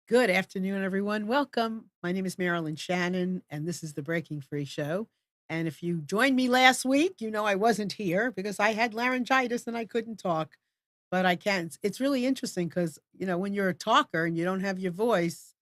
Good afternoon, everyone. Welcome. My name is Marilyn Shannon, and this is the Breaking Free Show. And if you joined me last week, you know I wasn't here because I had laryngitis and I couldn't talk, but I can. It's really interesting because, when you're a talker and you don't have your voice,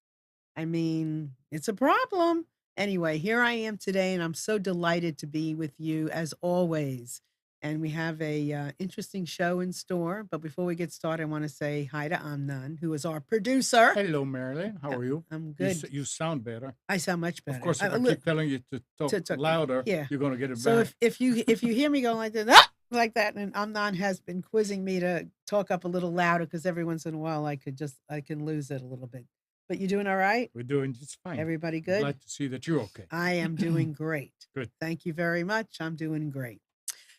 I mean, it's a problem. Anyway, here I am today, and I'm so delighted to be with you as always. And we have a interesting show in store. But before we get started, I want to say hi to Amnon, who is our producer. Hello, Marilyn. How are you? I'm You good. you sound better. I sound much Of better. course, if I keep telling you to talk To louder, yeah. you're gonna get it So back. if you hear me going like this, "Ah!" like that, and Amnon has been quizzing me to talk up a little louder because every once in a while I can lose it a little bit. But you doing all right? We're doing just fine. Everybody I'm good? glad to see that you're okay. I am doing great. Good. Thank you very much. I'm doing great.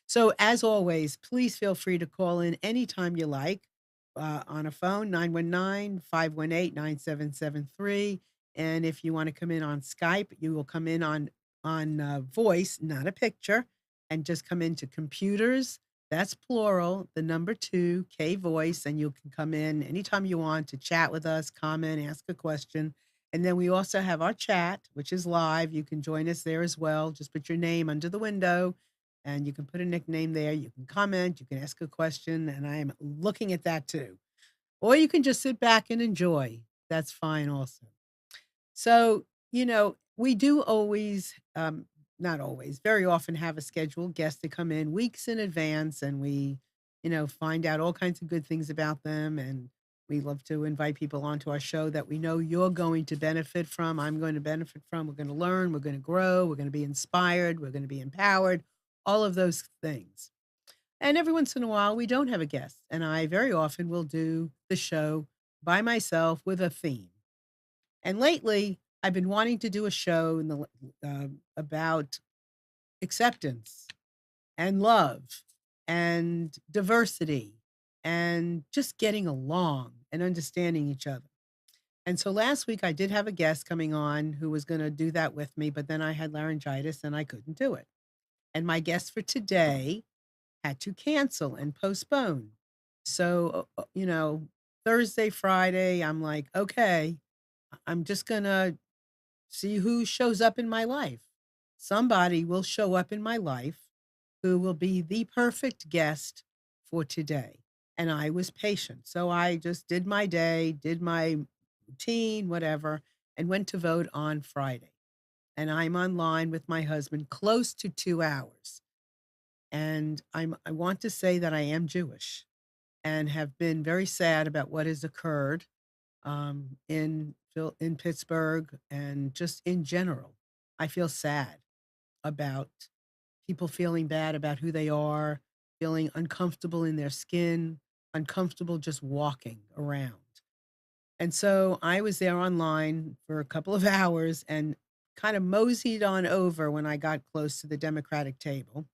So, as always, please feel free to call in anytime you like on a phone, 919-518-9773. And if you want to come in on Skype, you will come in on voice, not a picture, and just come into computers. That's plural, the number two, K voice, and you can come in anytime you want to chat with us, comment, ask a question. And then we also have our chat, which is live. You can join us there as well. Just put your name under the window and you can put a nickname there. You can comment, you can ask a question, and I am looking at that too. Or you can just sit back and enjoy. That's fine also. So, we do always, not always, very often have a scheduled guest to come in weeks in advance and we, find out all kinds of good things about them. And we love to invite people onto our show that we know you're going to benefit from. I'm going to benefit from. We're going to learn. We're going to grow. We're going to be inspired. We're going to be empowered. All of those things. And every once in a while, we don't have a guest. And I very often will do the show by myself with a theme. And lately, I've been wanting to do a show about acceptance and love and diversity and just getting along and understanding each other. And so last week, I did have a guest coming on who was going to do that with me, but then I had laryngitis and I couldn't do it. And my guest for today had to cancel and postpone. So, Thursday, Friday, I'm like, okay, I'm just going to see who shows up in my life. Somebody will show up in my life who will be the perfect guest for today. And I was patient. So I just did my day, did my routine, whatever, and went to vote on Friday. And I'm online with my husband close to 2 hours. And I want to say that I am Jewish and have been very sad about what has occurred in Pittsburgh and just in general. I feel sad about people feeling bad about who they are, feeling uncomfortable in their skin, uncomfortable just walking around. And so I was there online for a couple of hours and kind of moseyed on over when I got close to the Democratic table.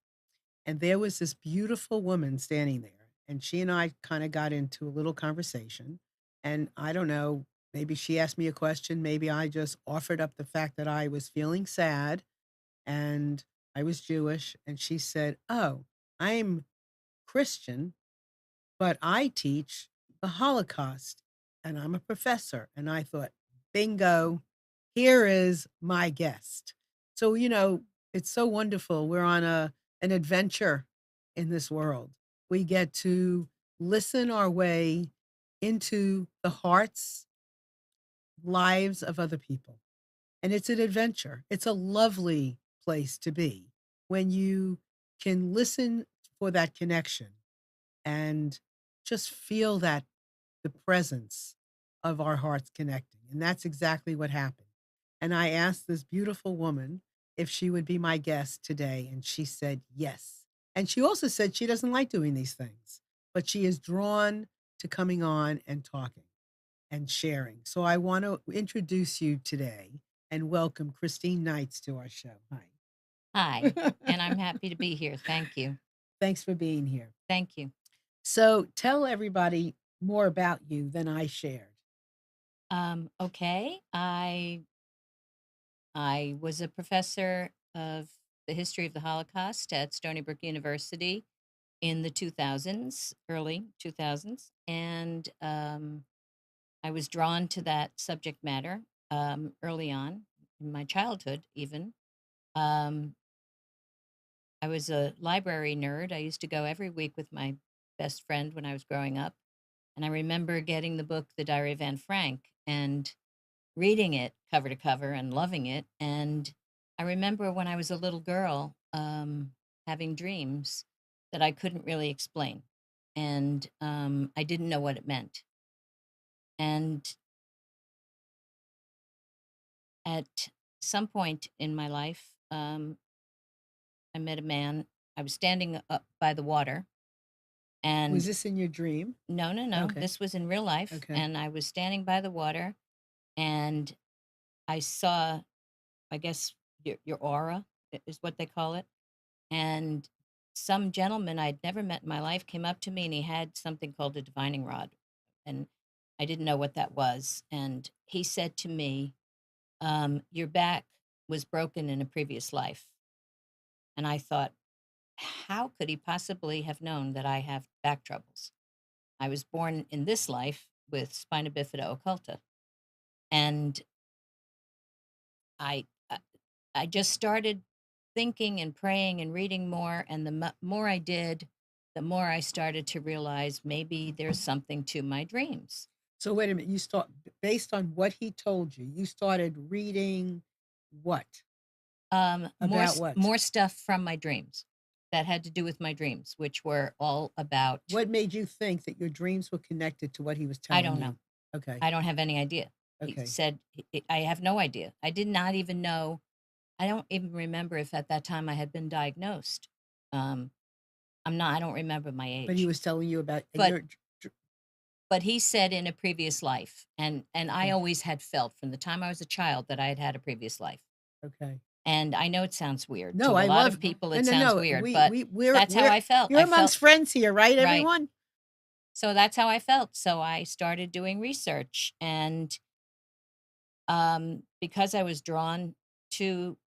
And there was this beautiful woman standing there, and she and I kinda got into a little conversation, and I don't know, maybe she asked me a question, maybe I just offered up the fact that I was feeling sad and I was Jewish, and she said, "Oh, I'm Christian, but I teach the Holocaust, and I'm a professor." And I thought, "Bingo, here is my guest." So, it's so wonderful. We're on an adventure in this world. We get to listen our way into the hearts, lives of other people. And it's an adventure. It's a lovely place to be when you can listen for that connection and just feel that the presence of our hearts connecting. And that's exactly what happened. And I asked this beautiful woman if she would be my guest today, and she said yes. And she also said she doesn't like doing these things, but she is drawn to coming on and talking and sharing. So I want to introduce you today and welcome Christine Knights to our show. Hi, Hi. and I'm happy to be here. Thank you. Thanks for being here. Thank you. So tell everybody more about you than I shared. Okay. I was a professor of the history of the Holocaust at Stony Brook University in the 2000s, early 2000s, and I was drawn to that subject matter early on in my childhood, even. Um, I was a library nerd. I used to go every week with my best friend when I was growing up. And I remember getting the book, The Diary of Anne Frank, and reading it cover to cover and loving it. And I remember when I was a little girl having dreams that I couldn't really explain. And I didn't know what it meant. And at some point in my life, I met a man. I was standing up by the water, Was and this in your dream? no, no, no, Okay. this was in real life. Okay. And I was standing by the water, and I saw, I guess, your aura is what they call it. And some gentleman I'd never met in my life came up to me, and he had something called a divining rod. And I didn't know what that was. And he said to me, your back was broken in a previous life. And I thought, how could he possibly have known that I have back troubles? I was born in this life with spina bifida occulta. And I, uh, I just started thinking and praying and reading more. And the more I did, the more I started to realize maybe there's something to my dreams. So wait a minute, based on what he told you, you started reading what? About what? More stuff from my dreams that had to do with my dreams, which were all about. What made you think that your dreams were connected to what he was telling I you? don't know. Okay. I don't have any idea. He Okay. said, I have no idea. I did not even know. I don't even remember if at that time I had been diagnosed. I don't remember my age. But he was telling you about But he said in a previous life, and I always had felt from the time I was a child that I had had a previous life. Okay. And I know it sounds weird. No, to I a lot love of people, no, it no, sounds no. weird, We but that's how I felt. You're I amongst felt friends here, right, right. everyone? So that's how I felt. So I started doing research, and because I was drawn to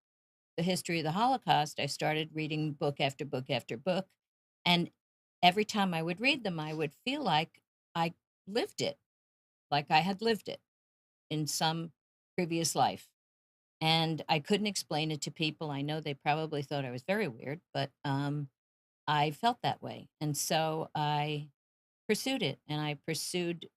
the history of the Holocaust, I started reading book after book after book. And every time I would read them, I would feel like I lived it, like I had lived it in some previous life. And I couldn't explain it to people. I know they probably thought I was very weird, but I felt that way. And so I pursued it, and I pursued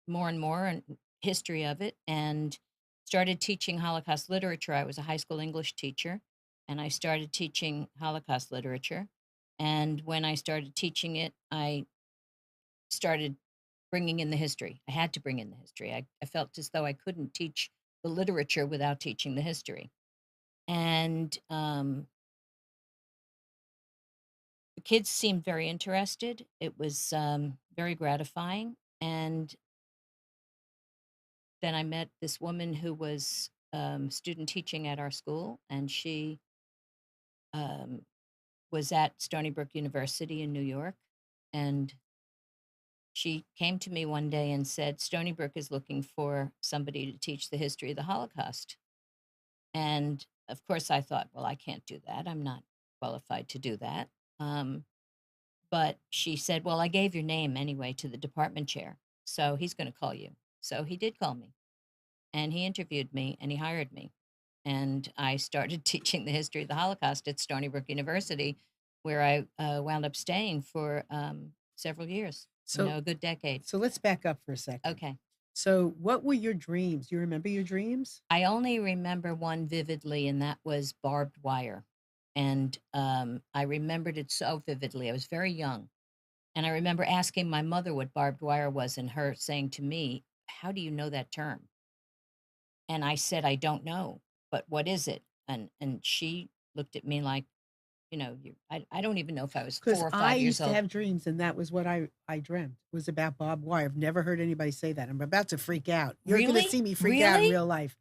more and more and history of it, and started teaching Holocaust literature. I was a high school English teacher, and I started teaching Holocaust literature. And when I started teaching it, I started bringing in the history. I had to bring in the history. I felt as though I couldn't teach the literature without teaching the history. And the kids seemed very interested. It was very gratifying. And then I met this woman who was student teaching at our school, and she um, was at Stony Brook University in New York. And she came to me one day and said, Stony Brook is looking for somebody to teach the history of the Holocaust. And of course, I thought, well, I can't do that. I'm not qualified to do that. But she said, well, I gave your name anyway to the department chair, so he's going to call you. So he did call me, and he interviewed me, and he hired me. And I started teaching the history of the Holocaust at Stony Brook University, where I wound up staying for several years, So a good decade. So let's back up for a second. Okay. So what were your dreams? You remember your dreams? I only remember one vividly, and that was barbed wire. And I remembered it so vividly. I was very young. And I remember asking my mother what barbed wire was, and her saying to me, how do you know that term? And I said, I don't know, but what is it? And she looked at me like, I don't even know if I was 4 Because or 5 I years used to old. have dreams, and that was what I dreamt, was about barbed wire. I've never heard anybody say that. I'm about to freak out. You're Really? gonna see me freak out in Really? real life.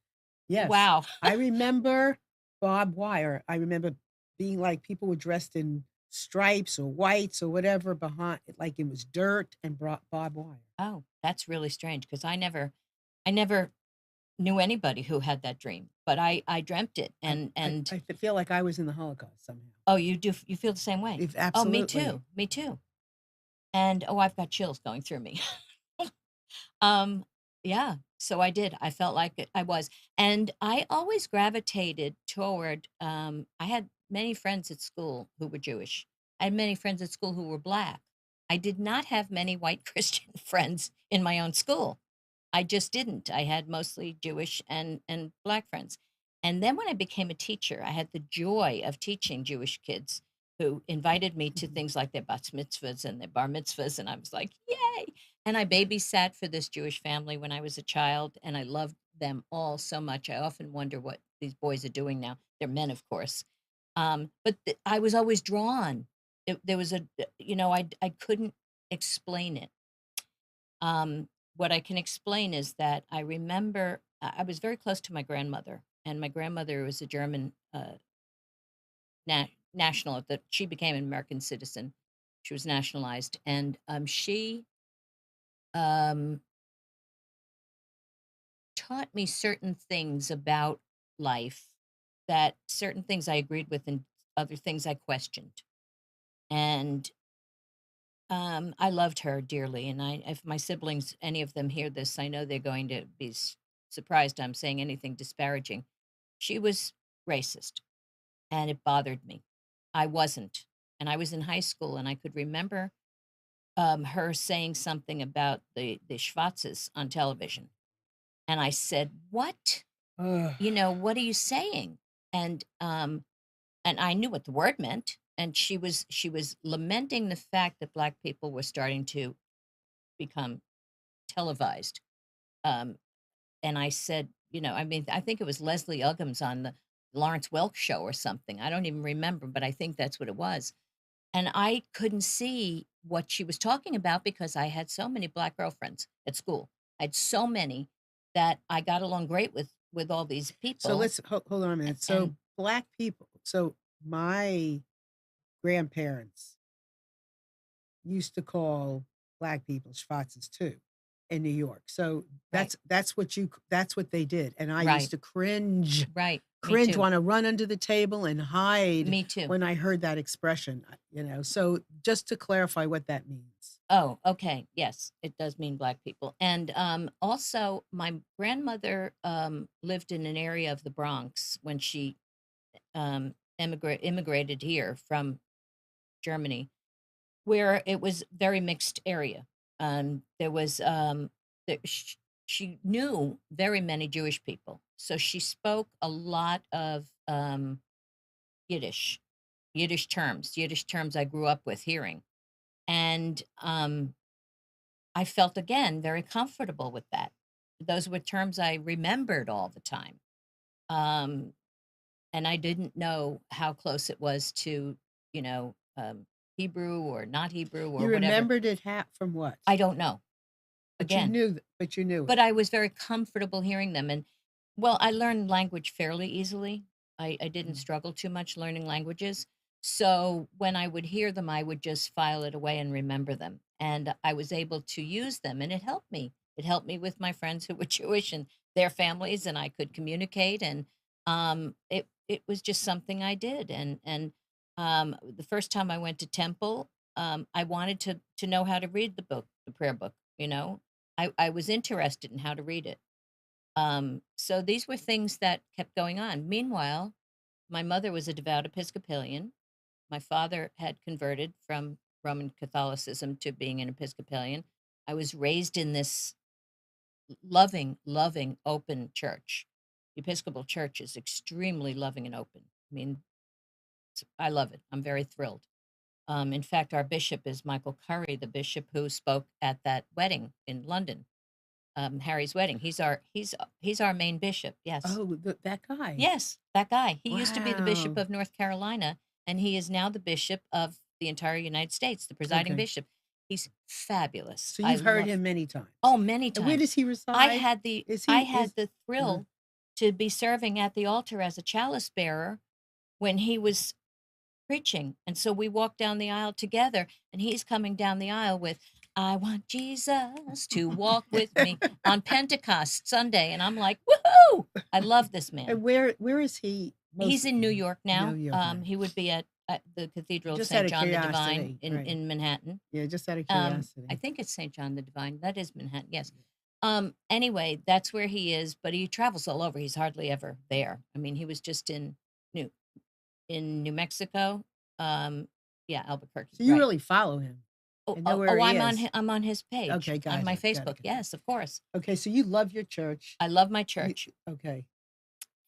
Yes. Wow. I remember barbed wire. I remember being like people were dressed in stripes or whites or whatever behind, like it was dirt and barbed wire. Oh, that's really strange because I never knew anybody who had that dream, but I dreamt it. And I feel like I was in the Holocaust somehow. Oh, you do? You feel the same way? Oh, me Absolutely. too. Me too. And oh, I've got chills going through me. Um, yeah, so I did. I felt like I was. And I always gravitated toward, I had many friends at school who were Jewish. I had many friends at school who were Black. I did not have many white Christian friends in my own school. I just didn't. I had mostly Jewish and Black friends. And then when I became a teacher, I had the joy of teaching Jewish kids who invited me to Mhm. things like their bat mitzvahs and their bar mitzvahs, and I was like, "Yay!" And I babysat for this Jewish family when I was a child, and I loved them all so much. I often wonder what these boys are doing now. They're men, of course. But I was always drawn. There was I couldn't explain it. What I can explain is that I remember I was very close to my grandmother, and my grandmother was a German national. That she became an American citizen. She was nationalized, and she um, taught me certain things about life, that certain things I agreed with and other things I questioned. And I loved her dearly. And if my siblings, any of them hear this, I know they're going to be surprised I'm saying anything disparaging. She was racist, and it bothered me. I wasn't. And I was in high school, and I could remember her saying something about the Schwarzes on television. And I said, "What? Ugh. What are you saying?" And and I knew what the word meant. And she was lamenting the fact that Black people were starting to become televised. Um, and I said, I mean, I think it was Leslie Uggams on the Lawrence Welk show or something. I don't even remember, but I think that's what it was. And I couldn't see what she was talking about because I had so many Black girlfriends at school. I had so many that I got along great with all these So people. let's hold on a minute. So And Black people. So my grandparents used to call Black people Schwarzes too in New York. So right, that's what they did, and I used right, to cringe, right. Me too. wanna run under the table and hide Me too. when I heard that expression, so just to clarify what that means. Oh, okay. Yes, it does mean Black people. And also, my grandmother lived in an area of the Bronx when she immigrated here from Germany, where it was very mixed area. There was she knew very many Jewish people, so she spoke a lot of Yiddish, Yiddish terms I grew up with hearing, and I felt again very comfortable with that. Those were terms I remembered all the time. Um, and I didn't know how close it was to, you know, um, Hebrew or not Hebrew or You whatever. remembered it from what? I don't know. But you Again, knew but it. I was very comfortable hearing them. And well, I learned language fairly easily. I didn't Mm. struggle too much learning languages. So when I would hear them, I would just file it away and remember them. And I was able to use them, and it helped me. It helped me with my friends who were Jewish and their families, and I could communicate. And it was just something I did. And the first time I went to temple, I wanted to know how to read the book, the prayer book. I was interested in how to read it. So these were things that kept going on. Meanwhile, my mother was a devout Episcopalian. My father had converted from Roman Catholicism to being an Episcopalian. I was raised in this loving, loving, open church. The Episcopal Church is extremely loving and open. I mean, I love it. I'm very thrilled. In fact, our bishop is Michael Curry, the bishop who spoke at that wedding in London, Harry's wedding. He's our main bishop. Yes. Oh, that guy. Yes, that guy. He used to be the bishop Wow. of North Carolina, and he is now the bishop of the entire United States, the presiding Okay. bishop. He's fabulous. So I you've heard love him many times. Oh, many And where does times. he reside? I Is had the uh, thrill to be serving at the altar as a chalice bearer when he was preaching. And so we walked down the aisle together, and he's coming down the aisle with, "I want Jesus to walk with me" on Pentecost Sunday. And I'm like, woohoo! I love this man. and where is he He's most in New York New now. York now? He would be at the Cathedral of Just out St. of John the Divine curiosity, right. in Manhattan. Yeah, just out of I curiosity. think it's St. John the Divine. That is Manhattan, yes. Anyway, that's where he is, but he travels all over. He's hardly ever there. I mean, he was just New New Mexico. Um, yeah, Albuquerque, So you right. really follow him Oh, and know oh, where oh, he is. I'm on his page Okay, on my gotcha. Got Facebook. it, got it. Yes, of course. Okay, so you love your church. I love my You church, okay.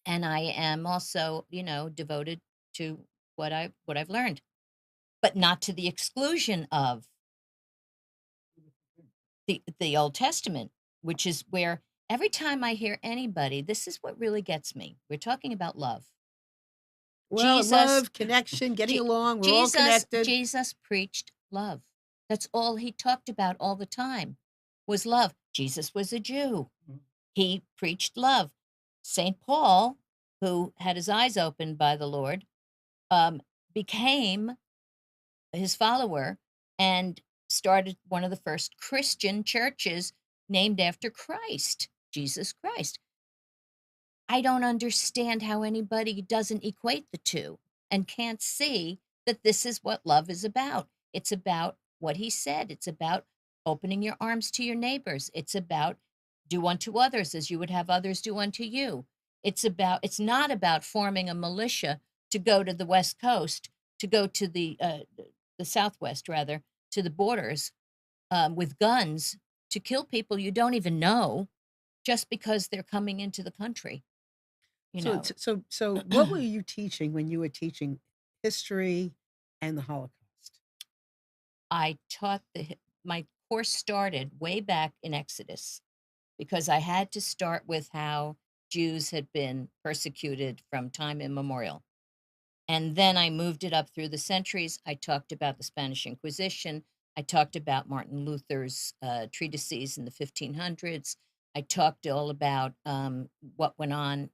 and I am also, devoted to what I've learned, but not to the exclusion of the Old Testament, which is where every time I hear anybody, this is what really gets me. We're talking about love. Well, Jesus love, connection, getting Je along, we're all connected. Jesus preached love. That's all he talked about all the time, was love. Jesus was a Jew. He preached love. Saint Paul, who had his eyes opened by the Lord, um, became his follower and started one of the first Christian churches named after Christ, Jesus Christ. I don't understand how anybody doesn't equate the two and can't see that this is what love is about. It's about what he said. It's about opening your arms to your neighbors. It's about do unto others as you would have others do unto you. It's not about forming a militia to go to the West Coast, to go to the Southwest rather, to the borders with guns to kill people you don't even know just because they're coming into the country, you So know. t so what were you teaching when you were teaching history and the Holocaust? I taught my course started way back in Exodus because I had to start with how Jews had been persecuted from time immemorial. And then I moved it up through the centuries. I talked about the Spanish Inquisition. I talked about Martin Luther's treatises in the 1500s. I talked all about what went on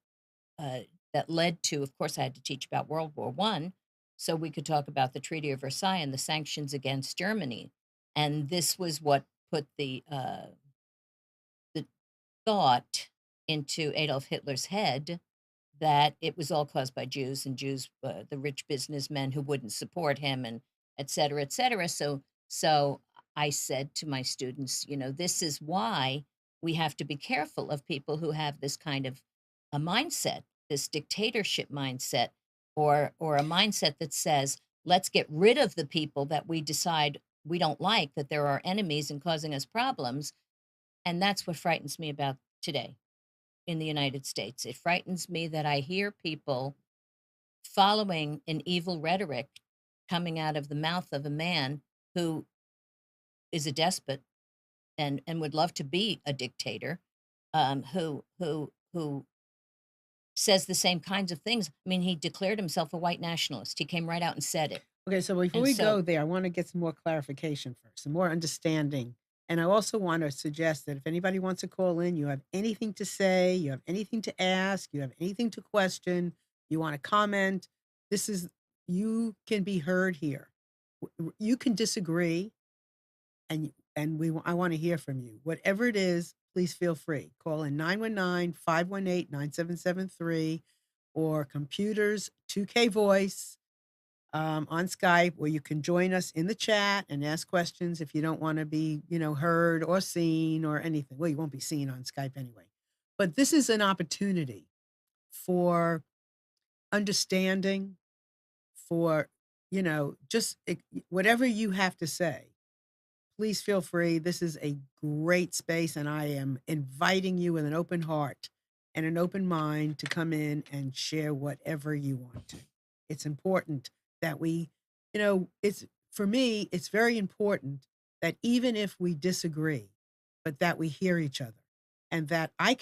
uh, that led to, of course, I had to teach about World War One, so we could talk about the Treaty of Versailles and the sanctions against Germany. And this was what put the thought into Adolf Hitler's head that it was all caused by Jews and Jews, the rich businessmen who wouldn't support him, and et cetera, et cetera. So I said to my students, this is why we have to be careful of people who have this kind of a mindset, this dictatorship mindset, or a mindset that says, let's get rid of the people that we decide we don't like, that they're our enemies and causing us problems. And that's what frightens me about today in the United States. It frightens me that I hear people following an evil rhetoric coming out of the mouth of a man who is a despot and would love to be a dictator, who says the same kinds of things. I mean, he declared himself a white nationalist. He came right out and said it. Okay, so before And we so go there, I wanna get some more clarification first, some more understanding, and I also wanna suggest that if anybody wants to call in, you have anything to say, you have anything to ask, you have anything to question, you wanna comment, this is you can be heard here. You can disagree, and I wanna hear from you. Whatever it is, please feel free. Call in 919-518-9773 or Computers 2K Voice on Skype, where you can join us in the chat and ask questions if you don't want to be, heard or seen or anything. Well, you won't be seen on Skype anyway. But this is an opportunity for understanding, for, just whatever you have to say. Please feel free. This is a great space, and I am inviting you with an open heart and an open mind to come in and share whatever you want to. It's important that it's for me, it's very important that even if we disagree, but that we hear each other and that I,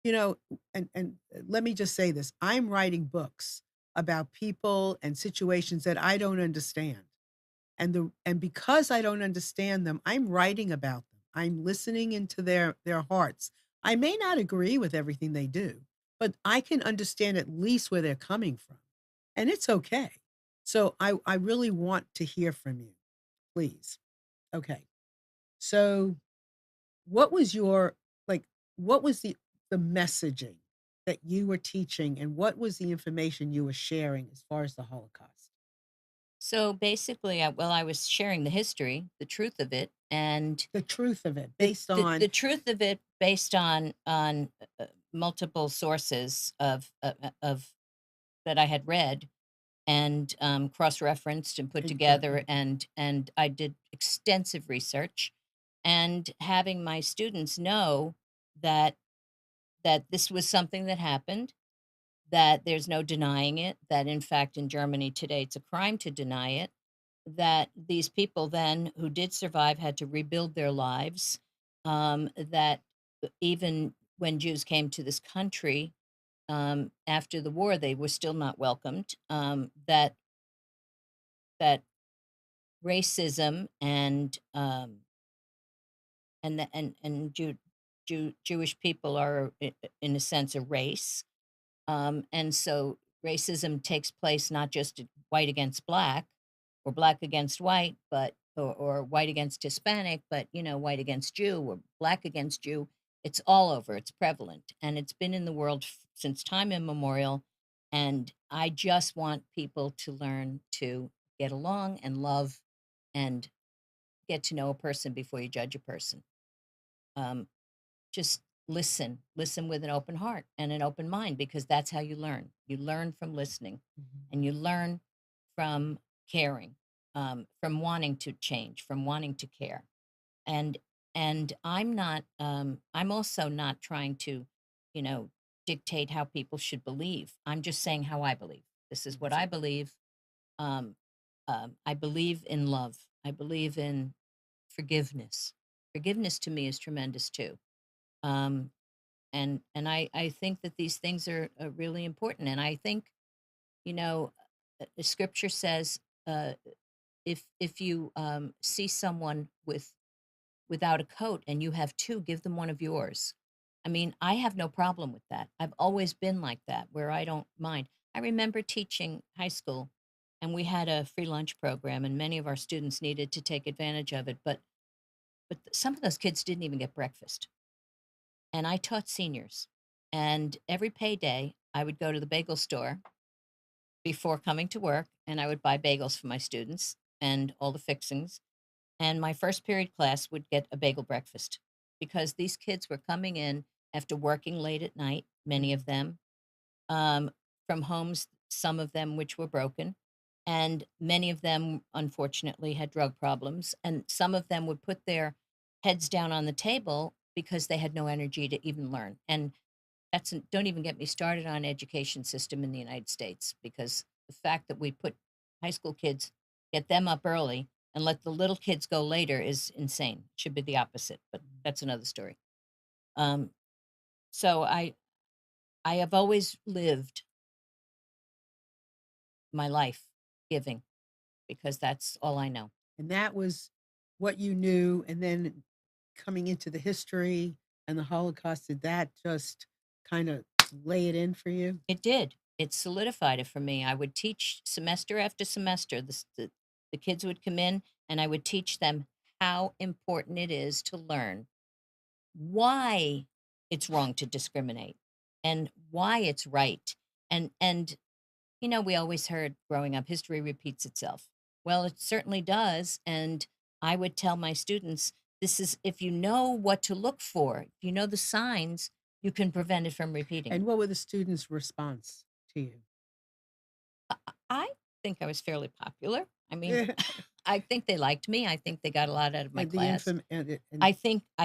you know, and let me just say this, I'm writing books about people and situations that I don't understand and because I don't understand them, I'm writing about them. I'm listening into their hearts. I may not agree with everything they do, but I can understand at least where they're coming from, and it's okay. So I really want to hear from you, please. Okay. So what was your like what was the messaging that you were teaching and what was the information you were sharing as far as the Holocaust? So basically, I was sharing the history, the truth of it, and The truth of it the based the, on the truth of it based on multiple sources of that I had read and cross-referenced and put together, exactly. and I did extensive research, and having my students know that this was something that happened, that there's no denying it, that in fact in Germany today it's a crime to deny it, that these people then who did survive had to rebuild their lives, that even when Jews came to this country after the war, they were still not welcomed, that racism and Jewish people are in a sense a race. And so racism takes place not just white against black or black against white, but or white against Hispanic, but white against Jew or black against Jew. It's all over. It's prevalent, and it's been in the world since time immemorial. And I just want people to learn to get along and love and get to know a person before you judge a person. Um, just listen with an open heart and an open mind, because that's how you learn. You learn from listening, Mhm. and you learn from caring, from wanting to change, from wanting to care. And I'm also not trying to, you know, dictate how people should believe. I'm just saying how I believe. This is what I Exactly. believe. Um, I believe in love. I believe in forgiveness. Forgiveness to me is tremendous too. Um, and I think that these things are really important. And I think, you know, the scripture says, uh, if you see someone without a coat and you have two, give them one of yours. I mean, I have no problem with that. I've always been like that, where I don't mind. I remember teaching high school, and we had a free lunch program, and many of our students needed to take advantage of it. But some of those kids didn't even get breakfast, and I taught seniors. And every payday, I would go to the bagel store before coming to work, and I would buy bagels for my students and all the fixings. And my first period class would get a bagel breakfast, because these kids were coming in after working late at night, many of Mhm. them, um, from homes, some of them which were broken. And many of them, unfortunately, had drug problems. And some of them would put their heads down on the table because they had no energy to even learn. And don't even get me started on education system in the United States, because the fact that we put high school kids, get them up early and let the little kids go later is insane. It should be the opposite, but that's another story. Um, so I have always lived my life giving, because that's all I know. And that was what you knew, and then coming into the history and the Holocaust, did that just kinda lay it in for you? It did. It solidified it for me. I would teach semester after semester. The kids would come in, and I would teach them how important it is to learn why it's wrong to discriminate and why it's right. And we always heard growing up, history repeats itself. Well, it certainly does. And I would tell my students, this is, if you know what to look for, if you know the signs, you can prevent it from repeating. And what were the students' response to you? I think I was fairly popular. I mean, Yeah, I think they liked me. I think they got a lot out of my and the class. infam and it and I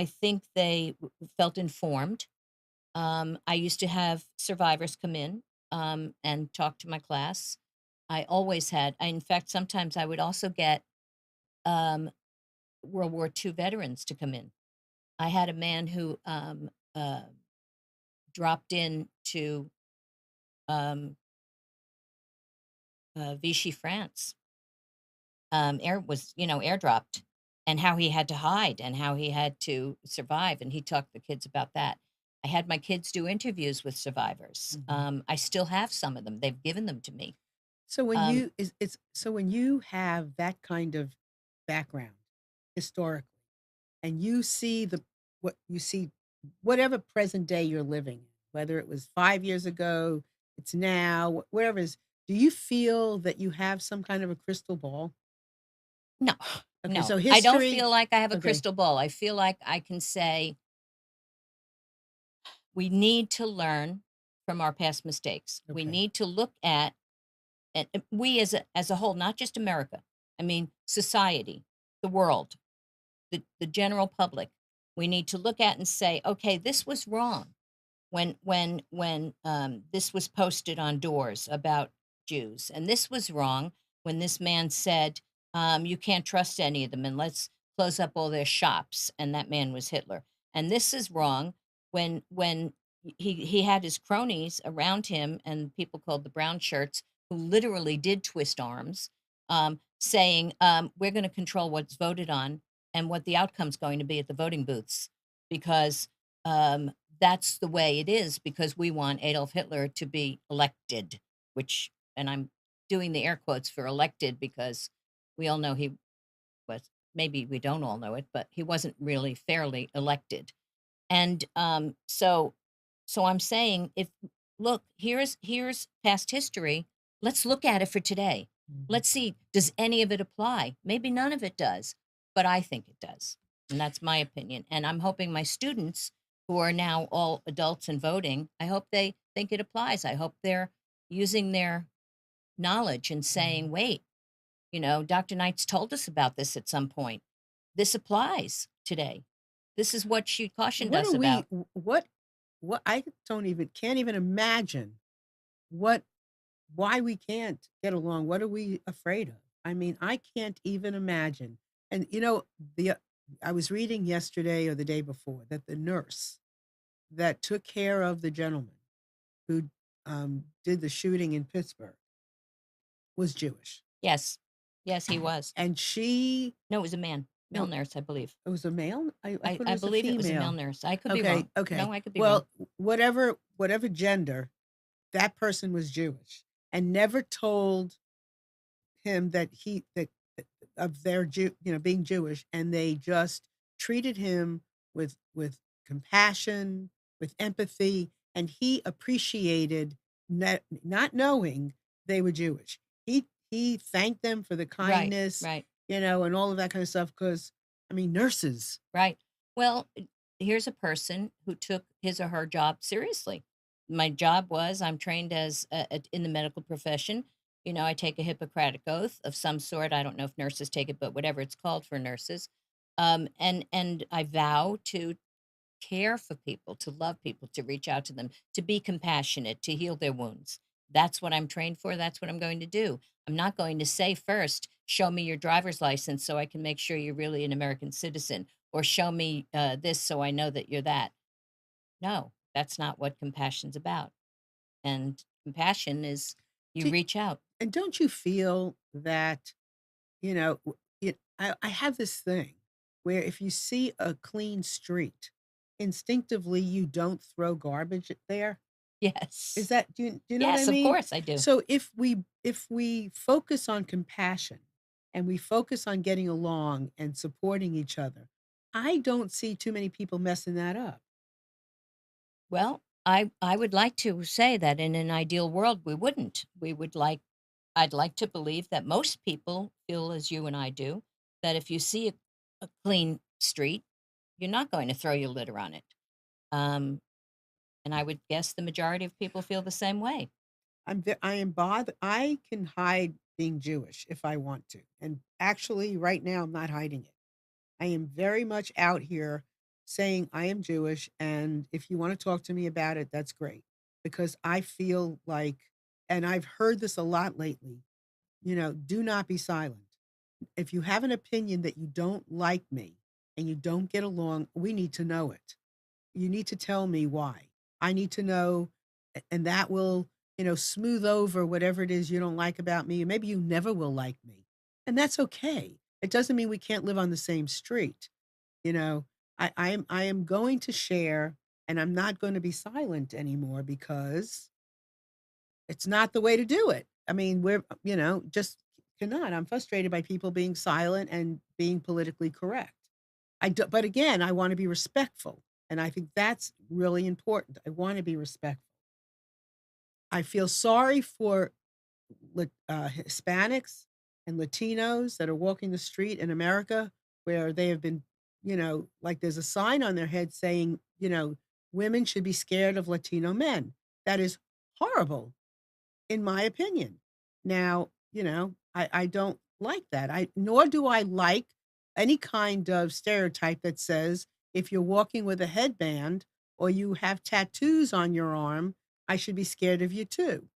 think they felt informed. I used to have survivors come in and talk to my class. I always had. In fact, sometimes I would also get um, World War II veterans to come in. I had a man who dropped in to um, Vichy, France. Airdropped, and how he had to hide and how he had to survive, and he talked to the kids about that. I had my kids do interviews with survivors. Mhm. I still have some of them. They've given them to me. So when Um, you is it's so when you have that kind of background historically, and you see what you see whatever present day you're living in, whether it was 5 years ago, it's now, whatever it is, Do you feel that you have some kind of a crystal ball? No, Okay, no. so I don't history. feel like I have a Okay, crystal ball. I feel like I can say we need to learn from our past mistakes. We okay. need to look at, and we as a whole, not just America. I mean, society, the world, the general public. We need to look at and say, okay, this was wrong. When this was posted on doors about Jews, and this was wrong when this man said, you can't trust any of them, and let's close up all their shops, and that man was Hitler. And this is wrong when he had his cronies around him and people called the brown shirts who literally did twist arms, saying, we're going to control what's voted on and what the outcome's going to be at the voting booths because um, that's the way it is because we want Adolf Hitler to be elected, which, and I'm doing the air quotes for elected because we all know he was, maybe we don't all know it, but he wasn't really fairly elected. And so I'm saying, if look, here's past history. Let's look at it for today. Mhm. Let's see, does any of it apply? Maybe none of it does, but I think it does. And that's my opinion. And I'm hoping my students who are now all adults and voting, I hope they think it applies. I hope they're using their knowledge and saying, Mhm. wait, Dr. Knight's told us about this at some point. This applies today. This is what she cautioned What are us we about. what I don't even can't even imagine what why we can't get along. What are we afraid of? I mean, I can't even imagine. And the I was reading yesterday or the day before that the nurse that took care of the gentleman who did the shooting in Pittsburgh was Jewish. Yes. Yes, he was. And she No, it was a man, male no, nurse, I believe. it was a male? I thought it I was a believe it was a male female. nurse. I could be Okay, wrong. okay. No, I could be wrong. Well, whatever gender, that person was Jewish and never told him that he that of their being Jewish, and they just treated him with compassion, with empathy, and he appreciated not knowing they were Jewish. He thanked them for the Right, kindness, right, and all of that kind of stuff. Because I mean, nurses. right. Well, here's a person who took his or her job seriously. My job was I'm trained as in the medical profession. I take a Hippocratic oath of some sort. I don't know if nurses take it, but whatever it's called for nurses. And I vow to care for people, to love people, to reach out to them, to be compassionate, to heal their wounds. That's what I'm trained for. That's what I'm going to do. I'm not going to say first, show me your driver's license so I can make sure you're really an American citizen, or show me this so I know that you're that. No, that's not what compassion's about. And compassion is you Do, reach out. and don't you feel that I have this thing where if you see a clean street, instinctively you don't throw garbage there. Is Yes. that do you know what I Yes, of mean? course I do. So if we focus on compassion and we focus on getting along and supporting each other, I don't see too many people messing that up. Well, I would like to say that in an ideal world, we wouldn't. I'd like to believe that most people feel as you and I do, that if you see a clean street, you're not going to throw your litter on it. Um, and I would guess the majority of people feel the same way. I am bothered. I can hide being Jewish if I want to. And actually right now I'm not hiding it. I am very much out here saying I am Jewish, and if you want to talk to me about it, that's great. Because I feel like, and I've heard this a lot lately, do not be silent. If you have an opinion that you don't like me and you don't get along, we need to know it. You need to tell me why. I need to know, and that will, smooth over whatever it is you don't like about me. Maybe you never will like me, and that's okay. It doesn't mean we can't live on the same street. You know, I am going to share, and I'm not going to be silent anymore because it's not the way to do it. I mean, we're just cannot. I'm frustrated by people being silent and being politically correct. But again, I want to be respectful, and I think that's really important. I want to be respectful. I feel sorry for Hispanics and Latinos that are walking the street in America where they have been, like there's a sign on their head saying, women should be scared of Latino men. That is horrible, in my opinion. Now, I don't like that. Nor do I like any kind of stereotype that says if you're walking with a headband or you have tattoos on your arm, I should be scared of you too.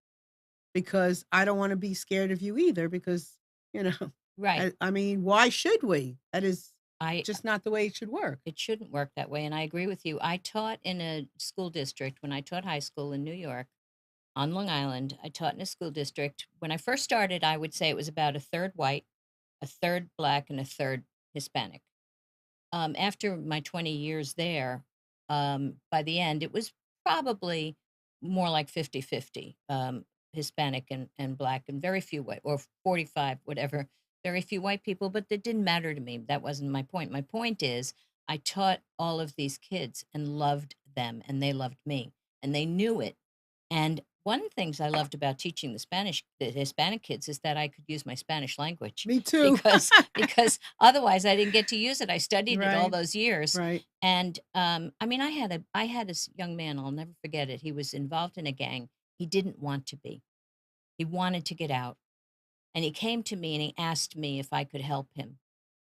Because I don't want to be scared of you either because, you know, Right. I mean, why should we? That is I just not the way it should work. It shouldn't work that way, and I agree with you. I taught in a school district when I taught high school in New York on Long Island. I taught in a school district. When I first started, I would say it was about a third white, a third black, and a third Hispanic. After my 20 years there, by the end, it was probably more like 50-50, Hispanic and black, and very few white, or 45, whatever, very few white people, but that didn't matter to me. That wasn't my point. My point is, I taught all of these kids and loved them, and they loved me, and they knew it. And one of the things I loved about teaching the Hispanic kids is that I could use my Spanish language Me too. because otherwise I didn't get to use it. I studied it all Right. those years. Right. And I mean, I had this young man, I'll never forget it. He was involved in a gang. He didn't want to be. He wanted to get out. And he came to me and he asked me if I could help him.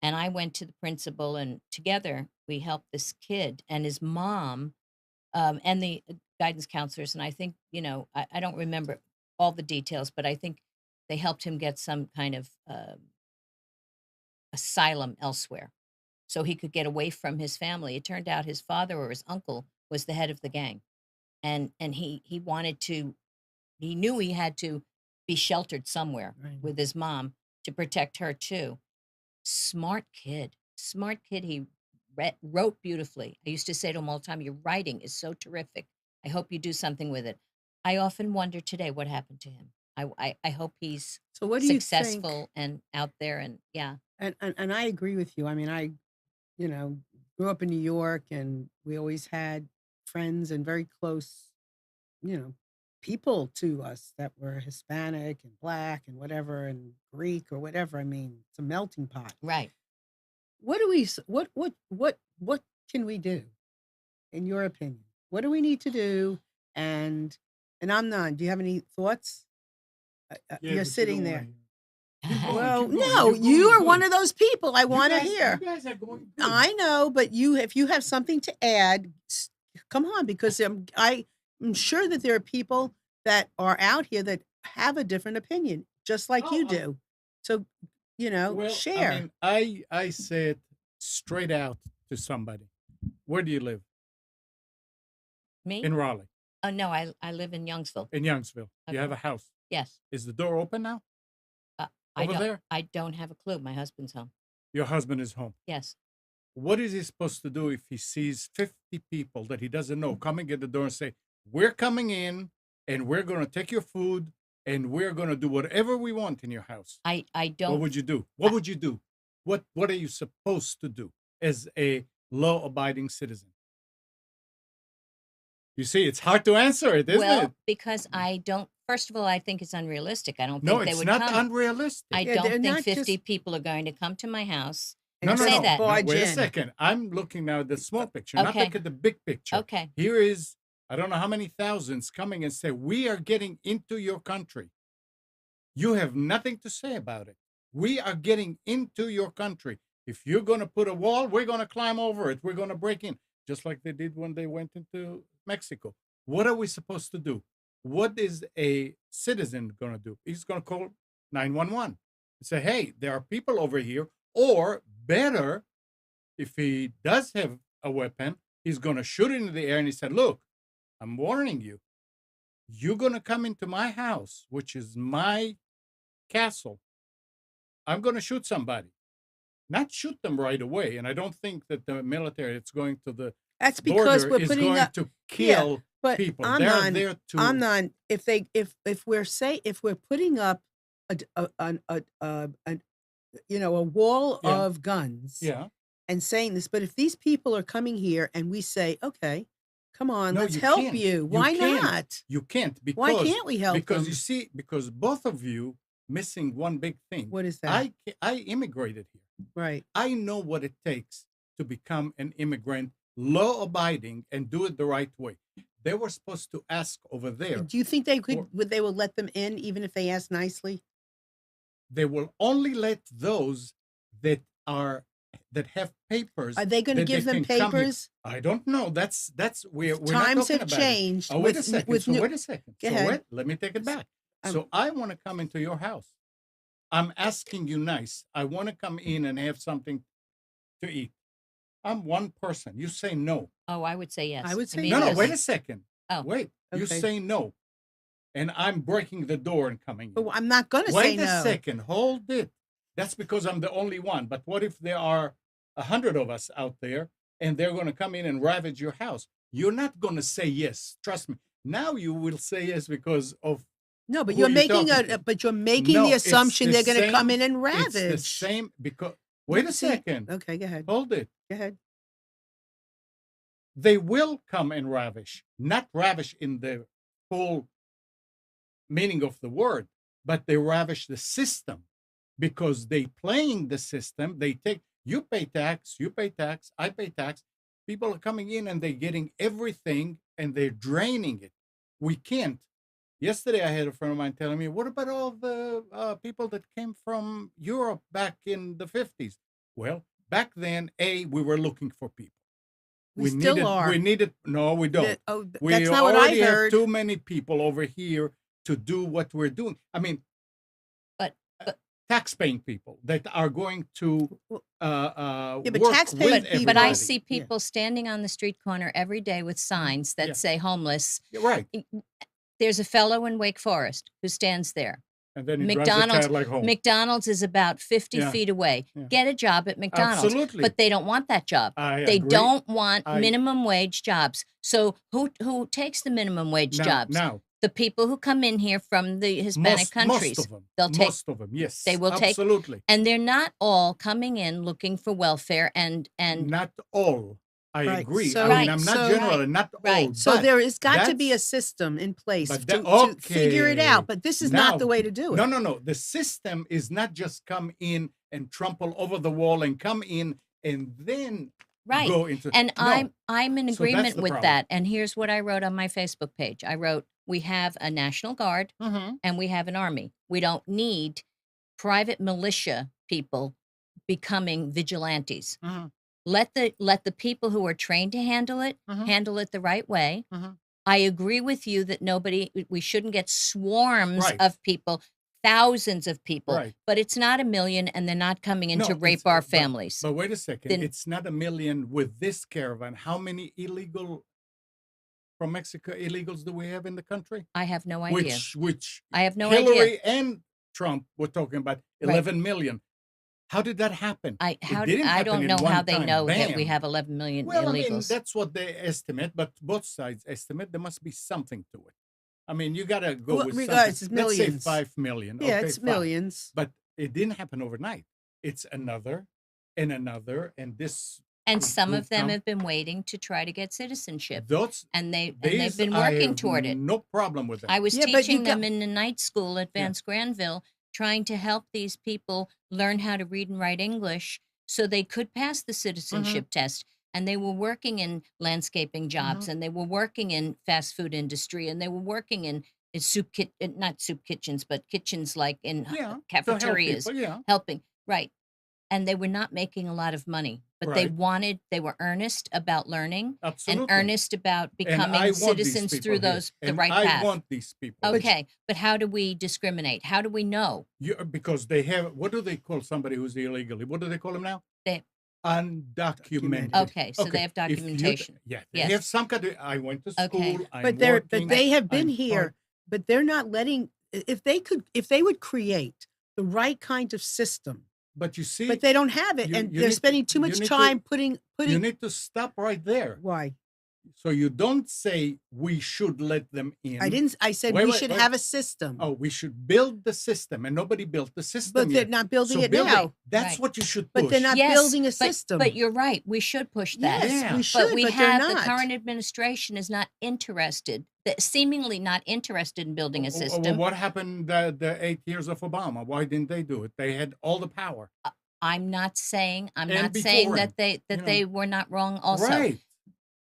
And I went to the principal, and together we helped this kid and his mom, and the guidance counselors. And I think, I don't remember all the details, but I think they helped him get some kind of asylum elsewhere so he could get away from his family. It turned out his father or his uncle was the head of the gang. And he wanted to, he knew he had to be sheltered somewhere Right. with his mom to protect her too. Smart kid. Smart kid. He wrote beautifully. I used to say to him all the time, your writing is so terrific. I hope you do something with it. I often wonder today what happened to him. I hope he's So what do you think? successful and out there, and yeah. And I agree with you. I mean, I, grew up in New York and we always had friends and very close, you know, people to us that were Hispanic and black and whatever and Greek or whatever. I mean, it's a melting pot. Right. What do we what can we do in your opinion? What do we need to do? And I'm not. Do you have any thoughts? Yeah, You're but you sitting don't there. wanna hear. Keep going, Well, keep going, no, you're you going are one good. of those people I You want to guys- hear. You guys are going good. I know, but if you have something to add, come on, because I'm sure that there are people that are out here that have a different opinion, just like Oh, you do. So, Well, share. I mean, I said straight out to somebody, where do you live? Me? In Raleigh, Oh no, I live in Youngsville. in Youngsville. You have Okay. a house. Yes. Is the door open now? I Over don't there? I don't have a clue. My husband's home. Your husband is home. Yes. What is he supposed to do if he sees 50 people that he doesn't know coming at the door and say, we're coming in and we're going to take your food and we're going to do whatever we want in your house? I What don't would you do? What would you do? What are you supposed to do as a law-abiding citizen? You see, it's hard to answer it, isn't well, it? because I don't first of all, I think it's unrealistic. I don't No, think they it's would not come. unrealistic. I Yeah, don't they're think not 50 just people are going to come to my house No, and no, say no. that. No, barge wait a in. second. I'm looking now at the small picture, not Okay. look at the big picture. Okay. Here is, I don't know how many thousands coming and say, we are getting into your country. You have nothing to say about it. We are getting into your country. If you're going to put a wall, we're going to climb over it. We're going to break in, just like they did when they went into Mexico. What are we supposed to do? What is a citizen going to do? He's going to call 911 and say, hey, there are people over here. Or better, if he does have a weapon, he's going to shoot it into the air. And he said, look, I'm warning you. You're going to come into my house, which is my castle. I'm going to shoot somebody. Not shoot them right away. And I don't think that the military that's going to the That's because border we're is putting going up. to Yeah, kill but people. I'm They're not. there I'm to. not. If we're putting up a wall Yeah, of guns yeah, and saying this, but if these people are coming here and we say, okay, Come on, No, let's you help can't. you. You Why can't. not? You can't Why because can't we help because you them? see because both of you missing one big thing. What is that? I immigrated here. Right. I know what it takes to become an immigrant, law abiding, and do it the right way. They were supposed to ask over there. Do you think they for- they will let them in even if they ask nicely? They will only let those that are that have papers Are they going to that they give them can come here. papers? I don't know. That's we're not Times talking have about it. changed Oh, wait a with second. with So new. wait a second. Go So ahead. wait, let me take it back. Um, So I want to come into your house. I'm asking you nice. I want to come in and have something to eat. I'm one person. You say no. Oh, I would say yes. I would say No, no, wait immediately. a second. Oh. Wait. You Okay. say no. And I'm breaking the door and coming in. But I'm not going to say Wait a no. second. Hold it. That's because I'm the only one. But what if there are 100 of us out there and they're going to come in and ravage your house? You're not going to say yes. Trust me. Now you will say yes because of No, but who you're you making talking to. but you're making No, the it's assumption the they're going to come same. in and It's the ravage. same because wait a See? second. Okay, go ahead. Hold it. Go ahead. They will come and ravish, not ravish in the full meaning of the word, but they ravish the system because they playing the system. They take you pay tax, I pay tax. People are coming in and they're getting everything and they're draining it. We can't. Yesterday, I had a friend of mine telling me, "What about all the people that came from Europe back in the 50s?" Well, back then, we were looking for people. We still are. We needed. No, we don't. We That's not what I already have heard. too many people over here to do what we're doing. I mean, But tax-paying people that are going to Well, work but with tax-paying people- but I everybody. see people standing on the street corner every day with signs that Yeah. say homeless. Yeah, right, There's a fellow in Wake Forest who stands there. and then he drives a Cadillac home. McDonald's is about 50 Yeah. feet away. Yeah. Get a job at McDonald's. Absolutely. But they don't want that job. I They agree. don't want I- minimum wage jobs. So who takes the minimum wage jobs? Now, The people who come in here from the Hispanic countries. most of them. They'll take- most of them. Yes, they will take- absolutely. And they're not all coming in looking for welfare and Not all. I Right, agree. so- I mean, I'm not so- general, not Right. all. So but there has got to be a that's- system in place but to figure it out. But this is not the Now- way to do it. No, no, no. The system is not just come in and trample over the wall and come in and then right. go into. And No. I'm in So that's agreement the with problem. that. And here's what I wrote on my Facebook page. I wrote, we have a National Guard Mhm. and we have an army. We don't need private militia people becoming vigilantes. Mhm. Let the people who are trained to handle it the right way. Mhm. I agree with you that we shouldn't get swarms Right. of people, thousands of people, Right. but it's not a million and they're not coming in No, to rape it's- our but- families. But wait a second. Then- It's not a million with this caravan. How many from Mexico illegals do we have in the country? I have no idea. Which I have no Hillary idea. and Trump were talking about Right. 11 million. How did that happen? I didn't I happen don't in know how one they time. know that we Bam. have 11 million Well, I mean, illegals. that's what they estimate, but both sides estimate there must be something to it. I mean, you got to go Well, with regardless, something. it's Let's say millions. 5 million. Yeah, Okay, it's fine. millions. But it didn't happen overnight. It's another and another, and this. And some of group them come- have been waiting to try to get citizenship, Those and they've these been I working have toward it. No problem with that. I was Yeah, but you teaching them got- in the night school at Vance Granville, trying to help these people learn how to read and write English so they could pass the citizenship test. And they were working in landscaping jobs, and they were working in fast food industry, and they were working in not soup kitchens, but kitchens like in Yeah, to help cafeterias, people, yeah. helping. Right. And they were not making a lot of money, but Right. they were earnest about learning Absolutely. and earnest about And I becoming want these citizens people through here, the and right I path. want these people. Okay, but how do we discriminate? How do we know? Because they have, what do they call somebody who's illegally? What do they call them now? They- Undocumented. Okay, so they have If you- documentation. yeah, they Yes. have some kind of, I went to school, Okay. I'm But working, they have been I'm here, part- but they're not letting. If they would create the right kind of system, But you see, but they don't have it, you- and you they're need to- spending too you much need to- time putting. you need to stop right there. Why? So you don't say we should let them in. I didn't. I said Wait, we wait, should wait. have a system, Oh, we should build the system, and nobody built the system but they're yet. not building So it build it. now. That's Right. what you should But they're push. not Yes, building a but system. you're right. We should push that. Yes, Yeah. we But should, we but they're have the not. current administration is not interested, seemingly not interested in building a Well, system. what happened the 8 years of Obama? Why didn't they do it? They had all the power. I'm not saying And that before him, they were not wrong also. Right.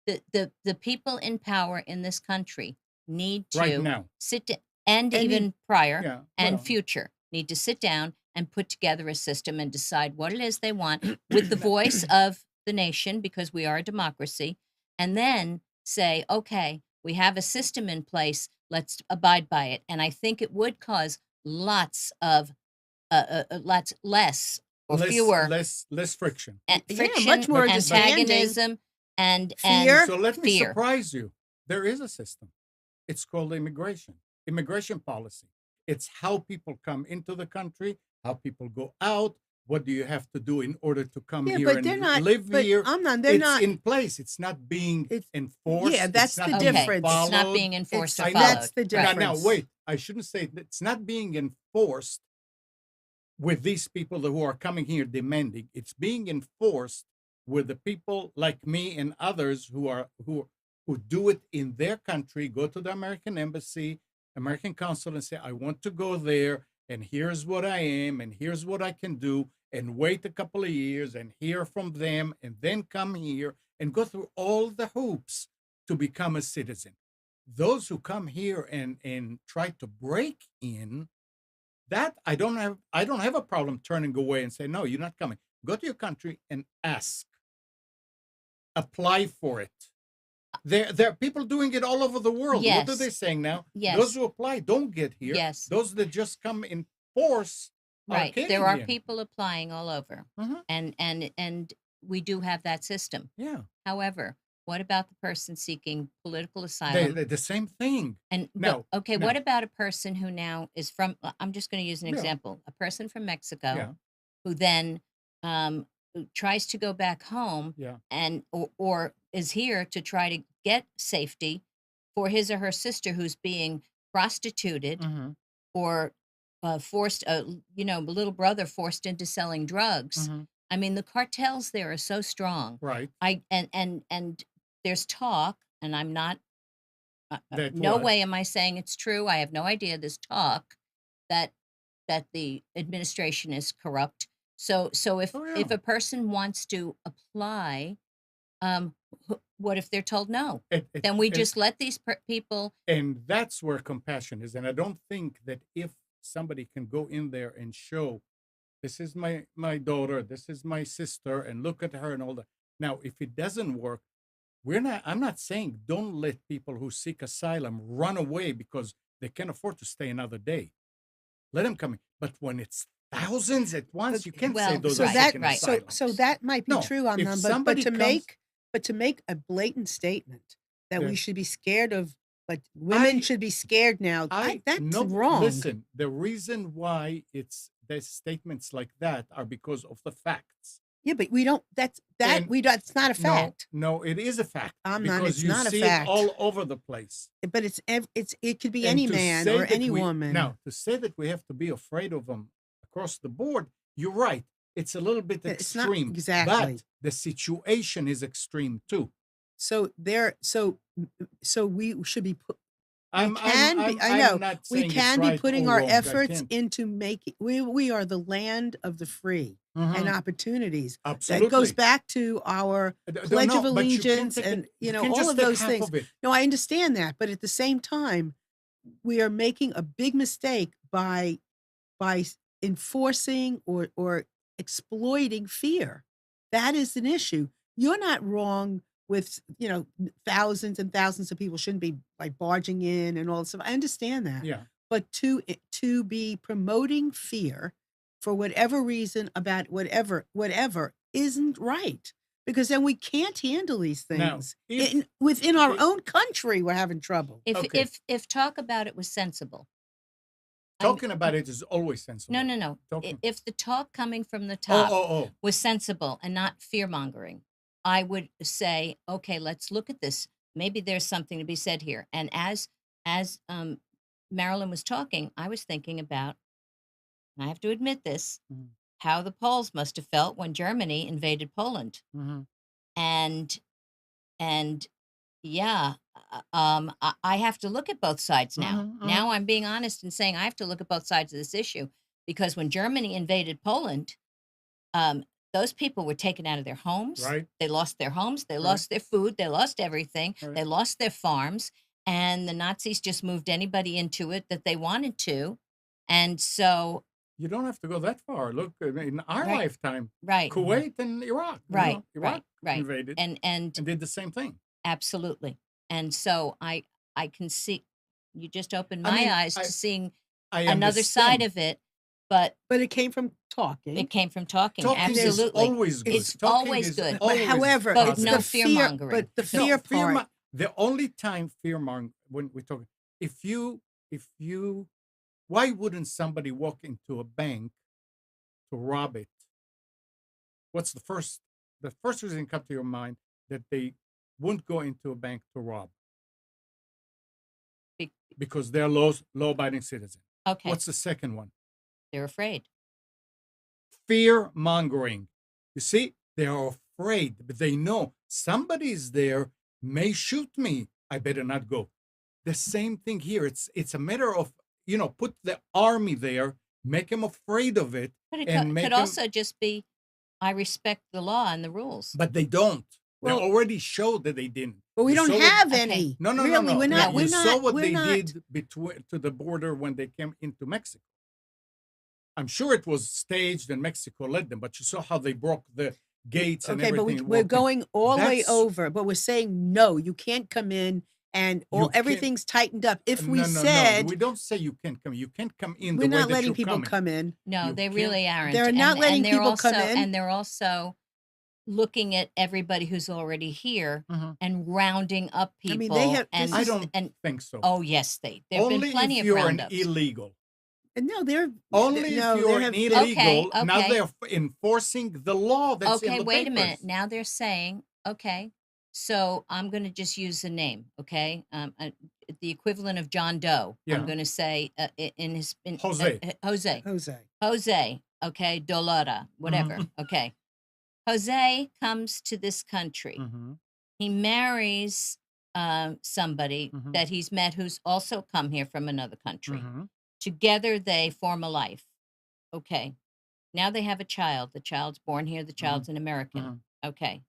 The people in power in this country need Right to now. sit and And even prior Yeah. and well, future need to sit down and put together a system and decide what it is they want with the voice of the nation, because we are a democracy, and then say, okay, we have a system in place, let's abide by it. And I think it would cause lots less or fewer less friction. Yeah, friction, much more understanding. antagonism, and Fear. So let me fear. surprise you. There is a system. It's called immigration policy. It's how people come into the country, how people go out. What do you have to do in order to come Yeah, here but and they're not. live But here? they're It's not. in place. It's not being It's enforced. yeah. That's It's not the being difference. It's not followed. being enforced or I know. followed. That's the Right. difference. Now, wait. I shouldn't say that it's not being enforced with these people who are coming here demanding. It's being enforced with the people like me and others who do it in their country, go to the American embassy, American consulate, and say, I want to go there, and here's what I am, and here's what I can do, and wait a couple of years and hear from them, and then come here and go through all the hoops to become a citizen. Those who come here and try to break in, that I don't have a problem turning away and say, no, you're not coming. Go to your country and ask. Apply for it. There are people doing it all over the world. What are Yes. they saying now? Yes. Those who apply don't get here. Yes. Those that just come in force are Right. getting There are in. people applying all over. Mhm. And we do have that system. Yeah. However, what about the person seeking political asylum? The same thing. And No, okay, no. what about a person who now is from, I'm just going to use an Yeah. example, a person from Mexico Yeah. who then who tries to go back home Yeah. and or is here to try to get safety for his or her sister who's being prostituted Mhm. or forced, a little brother forced into selling drugs. Mhm. I mean, the cartels there are so strong. Right. And there's talk, and I'm not. That No what? way am I saying it's true. I have no idea. There's talk that the administration is corrupt. So if Oh, if yeah. a person wants to apply, um, what if they're told no? Then we just let these people. And that's where compassion is. And I don't think that if somebody can go in there and show, this is my daughter, this is my sister, and look at her and all that. Now, if it doesn't work, I'm not saying don't let people who seek asylum run away because they can't afford to stay another day. Let them come in. But when it's thousands at once, you can't say Well, those So are right, that seeking right. asylum. so that might be No, true, if Amnon, somebody but to make a blatant statement that we Yeah. should be scared of, but women I- should be scared now. That's no, wrong. Listen, the reason why there's statements like that are because of the facts. Yeah, but we don't. That's And that's not a fact. No, it is a fact. Amnon, because it's you not a see fact. it all over the place. But it could be And any to man say or that any we- woman. Now, to say that we have to be afraid of them across the board, you're right. It's a little bit It's not extreme. exactly. But the situation is extreme too. So we should be put. I'm I know not we saying it's can be right putting or our wrong. I efforts can't. into making. We are the land of the free and Mhm. opportunities. Absolutely. That goes back to our Pledge of No, but you can't Allegiance take and it- you can't all just of take those half things. of it. No, I understand that, but at the same time, we are making a big mistake by enforcing or exploiting fear. That is an issue. You're not wrong with thousands and thousands of people shouldn't be like barging in and all this stuff. I understand that. Yeah. But to be promoting fear for whatever reason about whatever isn't right, because then we can't handle these Now, things. if- Within our if- own country, we're having trouble. Okay. If talk about it was sensible. I'm- Talking about it is always sensible. No. Talking- If the talk coming from the top Oh. was sensible and not fear mongering, I would say, okay, let's look at this. maybe there's something to be said here. And as Marilyn was talking, I was thinking about, and I have to admit this, Mhm. how the Poles must have felt when Germany invaded Poland. Mhm. And and yeah, I have to look at both sides now. Mhm. Now Mhm. I'm being honest and saying I have to look at both sides of this issue, because when Germany invaded Poland, um, those people were taken out of their homes. Right. They lost their homes. They Right. lost their food. They lost everything. Right. They lost their farms. And the Nazis just moved anybody into it that they wanted to. And so, You don't have to go that far. Look, in our right, lifetime, right, Kuwait and Iraq, right, Iraq right, right. invaded And and did the same thing. absolutely. And so I can see, you just opened I my mean, eyes to seeing I another side understand. of it, but But it came from it talking, came from talking. Talking is Absolutely. always good. It's it's Talking always is good, but always however, but it's no the positive. fear fear, mongering. but the No, fear part. the only time when we talk, if you, why wouldn't somebody walk into a bank to rob it? What's the first reason that come to your mind that they wouldn't go into a bank to rob? Be- Because they're law abiding citizen. Okay, What's the second one? they're afraid. Fear mongering. You see, they are afraid, but they know somebody's there, may shoot me. I better not go. The same thing here. It's a matter of, put the army there, make them afraid of it, But it and could make them. also just be, I respect the law and the rules. But they don't. They Well, already showed that they didn't. but we You don't saw what. have Okay. any. No, no, no, Really, no. we're No, not. No. you We're saw not. what We're they not. did between to the border when they came into Mexico. I'm sure it was staged and Mexico led them, but you saw how they broke the gates and Okay, but everything. we're going all the way That's over. But we're saying no, you can't come in, and all you can't. everything's tightened up. If we No, no, no. said We don't say you can't come. You can't come in the we're way not that letting you're people coming. come in, No, You they can't. really aren't. they're not letting they're people also come in. and they're also looking at everybody who's already here Mhm. and rounding up I mean, people. they have. and This I is don't and think so. oh yes, there've been Only plenty if of you're an roundups. illegal. no. They're Only if no. you're They an have. illegal. Okay, Now okay. they're enforcing the law that's in Okay, the wait a minute. papers. Now they're saying, okay, so I'm going to just use the name, okay? The equivalent of John Doe. I'm Yeah, going to say in his Jose. Jose, Jose. Jose, okay, Dolora, whatever. Mhm. Okay, Jose comes to this country. Mhm. He marries somebody Mhm. that he's met who's also come here from another country. Mhm. Together they form a life. Okay, now they have a child. The child's born here. The Mhm. child's an American. Mhm. Okay,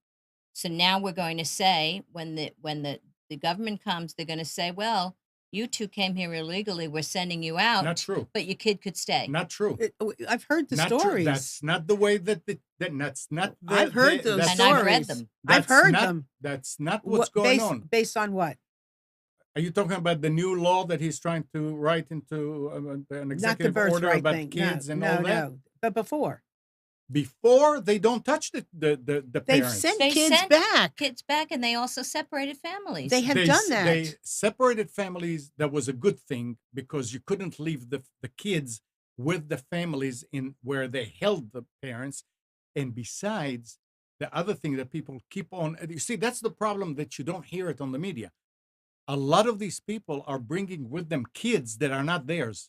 so now we're going to say when the government comes, they're going to say, well, you two came here illegally. We're sending you Not out, true. but your kid could stay. Not true. I've heard the Not true. stories. That's not the way that's not the. I've heard those And I've read stories. them. I've That's heard not, them. That's not what's What going on. based on what? Are you talking about the new law that he's trying to write into an Not the executive order birthright about thing. kids No, and no, all that? no. But before Before they don't touch the they've parents. sent They kids sent back. kids back, and they also separated families. They have done that. They separated families. That was a good thing because you couldn't leave the kids with the families in where they held the parents. And besides, the other thing that people keep on, you see, that's the problem that you don't hear it on the media. A lot of these people are bringing with them kids that are not theirs.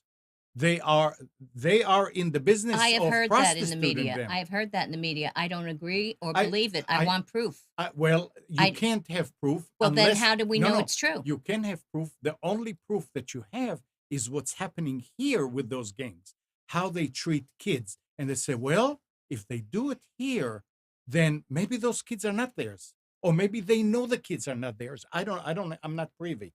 They are in the business I have of heard that in the prostituting media. them. I have heard that in the media. I don't agree or I- believe it. I I- want proof. Well, you I- can't have proof. Well, then unless, how do we no, know no, it's true? You can have proof. The only proof that you have is what's happening here with those gangs, how they treat kids. And they say, well, if they do it here, then maybe those kids are not theirs. Or maybe they know the kids are not theirs. I'm not privy.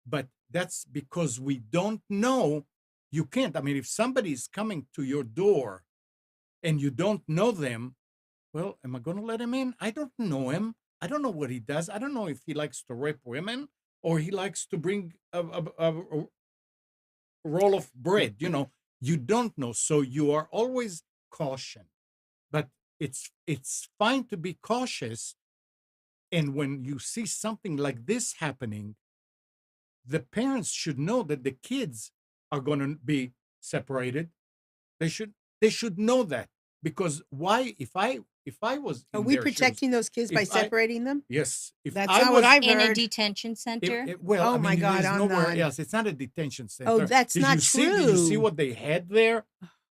But that's because we don't know. You can't. I mean, if somebody's coming to your door and you don't know them, well, am I going to let him in? I don't know him. I don't know what he does. I don't know if he likes to rape women or he likes to bring a roll of bread. You don't know. So you are always caution. But it's fine to be cautious. And when you see something like this happening, the parents should know that the kids are going to be separated. They should know that, because why, if if I was Are in we their shoes, protecting those kids by if I separating them? yes, if That's I not what was I've In a heard. detention center? well, Oh I my mean, God, there's I'm nowhere not. else. It's not a detention Oh, center. that's Did you not see? Did you see true. what they had there?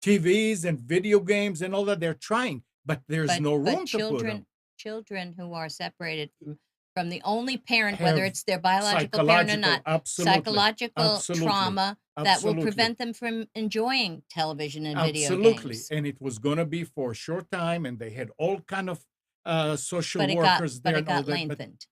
TVs and video games and all that. They're trying, but there's no But room to put them. children who are separated from the only parent, whether Have it's their biological parent or psychological, not, absolutely, psychological absolutely, trauma that will absolutely, prevent them from enjoying television and video absolutely. games. And it was gonna be for a short time, and they had all kind of social But workers but there it and all got that. But lengthened.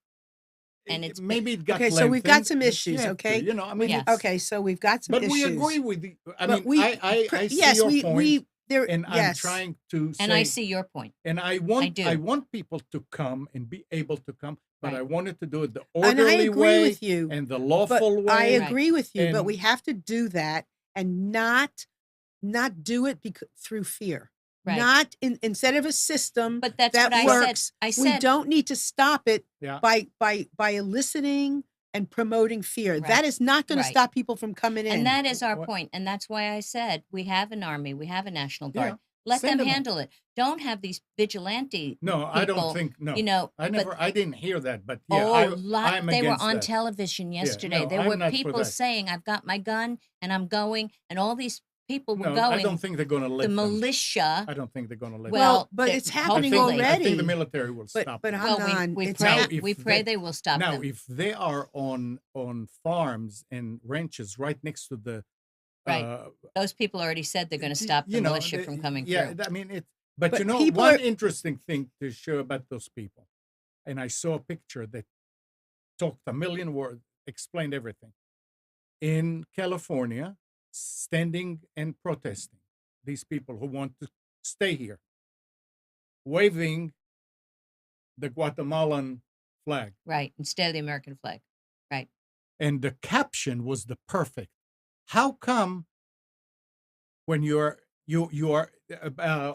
And it's been maybe it got Okay, so we've got lengthened, some but you issues, have to, okay? you know. I mean, Yeah. it's. Okay, so we've got some But we agree issues. with the. I But mean, I see yes, your we point, there and I'm yes. trying to and I say, see your point. and I do. want people to come and be able to come, but Right. I wanted to do it the And I orderly agree way with you. and the But lawful I way. Right. agree with you, but And we have to do that and not do it through fear. Right. Not instead of a system But that's that what works. I We said don't need to stop it yeah, by eliciting and promoting fear. Right. That is not going to Right. stop people from coming in. And that is our What- point. And that's why I said we have an army, we have a National Guard. yeah. Let Send them them on. handle it. Don't have these vigilante No, I don't people, think no. you know, I but never. I didn't hear that, but yeah, oh, I'm they were against on that. television yesterday. no, There I'm were not for people that. saying, "I've got my gun and I'm going," and all these people were No, I don't going. think they're going to The let them. militia. I don't think they're going to let Well, them. but they- it's happening I hopefully. think already. the military will stop but them. I'm Well, not. we It's pray. hap- if We pray they- they will stop Now, them. if they are on farms and ranches right next to the Right. uh, Those people already said they're going to y- stop the you know, militia from coming yeah, through. I mean it. But But you know, people one are- interesting thing to show about those people, and I saw a picture that talked a million words, explained everything. In California, standing and protesting, these people who want to stay here, waving the Guatemalan flag. Right. Instead of the American flag. Right. And the caption was the perfect. How come when you are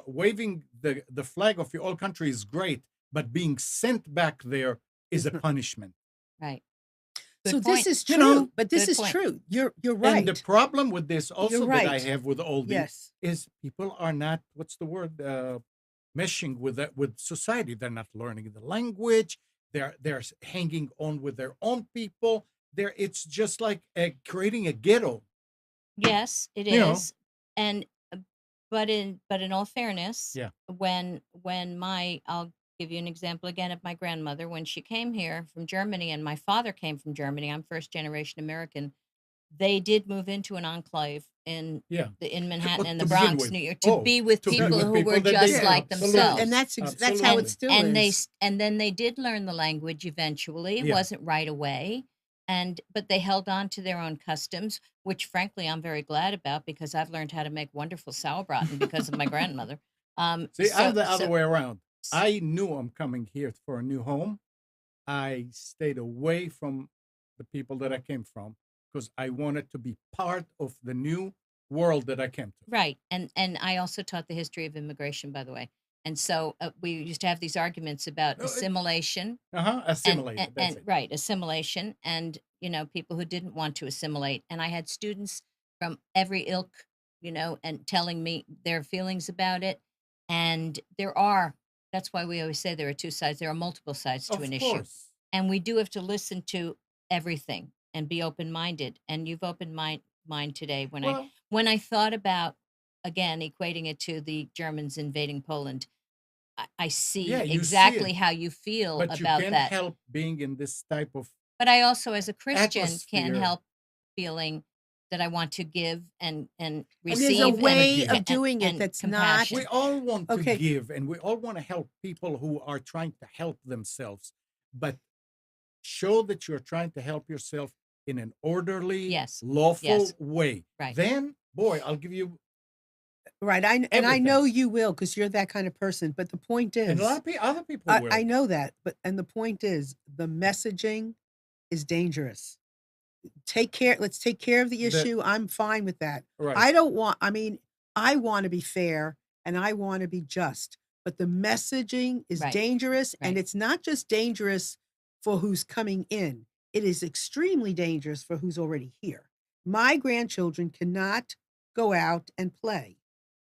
waving the flag of your own country is great, but being sent back there is a punishment? Right. so Good this point. is You true. know, But this good is point. true. You're And right. the problem with this also that I right. have with all these Yes. is people are not, what's the word, meshing with society. They're not learning the language. They're hanging on with their own people. It's just like creating a ghetto. Yes, it You know. is. And but in all fairness, Yeah. when I'll give you an example again of my grandmother when she came here from Germany and my father came from Germany. I'm first generation American. They did move into an enclave in Yeah. in Manhattan and the to begin Bronx, with. New York, to Oh, be with to be people with who people were that they just did. like Absolutely. themselves. And that's how it Absolutely. still and is. then they did learn the language eventually. It Yeah. wasn't right away. But they held on to their own customs, which frankly I'm very glad about because I've learned how to make wonderful sauerbraten because of my grandmother. See, I'm the other so- way around. I knew I'm coming here for a new home. I stayed away from the people that I came from because I wanted to be part of the new world that I came to. Right. And I also taught the history of immigration, by the way. And so we used to have these arguments about Oh, it- assimilation Assimilated. and, That's it. right, assimilation and, people who didn't want to assimilate. And I had students from every ilk, and telling me their feelings about it. And that's why we always say there are two sides. There are multiple sides to Of an issue. course. And we do have to listen to everything and be open-minded. And you've opened my mind today Well, when I thought about, again, equating it to the Germans invading Poland, I see yeah, you see exactly it, how you feel but you about can't that. help being in this type of But I also, as a Christian, can't atmosphere. help feeling that I want to give and And receive. there's a way give. of doing it and that's compassion. We all want to Okay. give and we all want to help people who are trying to help themselves, but show that you're trying to help yourself in an orderly, Yes. lawful Yes. way. Right. Then, boy, I'll give you. right. And I Everything. know you will because you're that kind of person. But the point is, And a lot of other people will. I know that. And the point is, the messaging is dangerous. Let's take care of the issue. I'm fine with that. Right. I want to be fair and I want to be just, but the messaging is Right. dangerous. And Right. it's not just dangerous for who's coming in. It is extremely dangerous for who's already here. My grandchildren cannot go out and play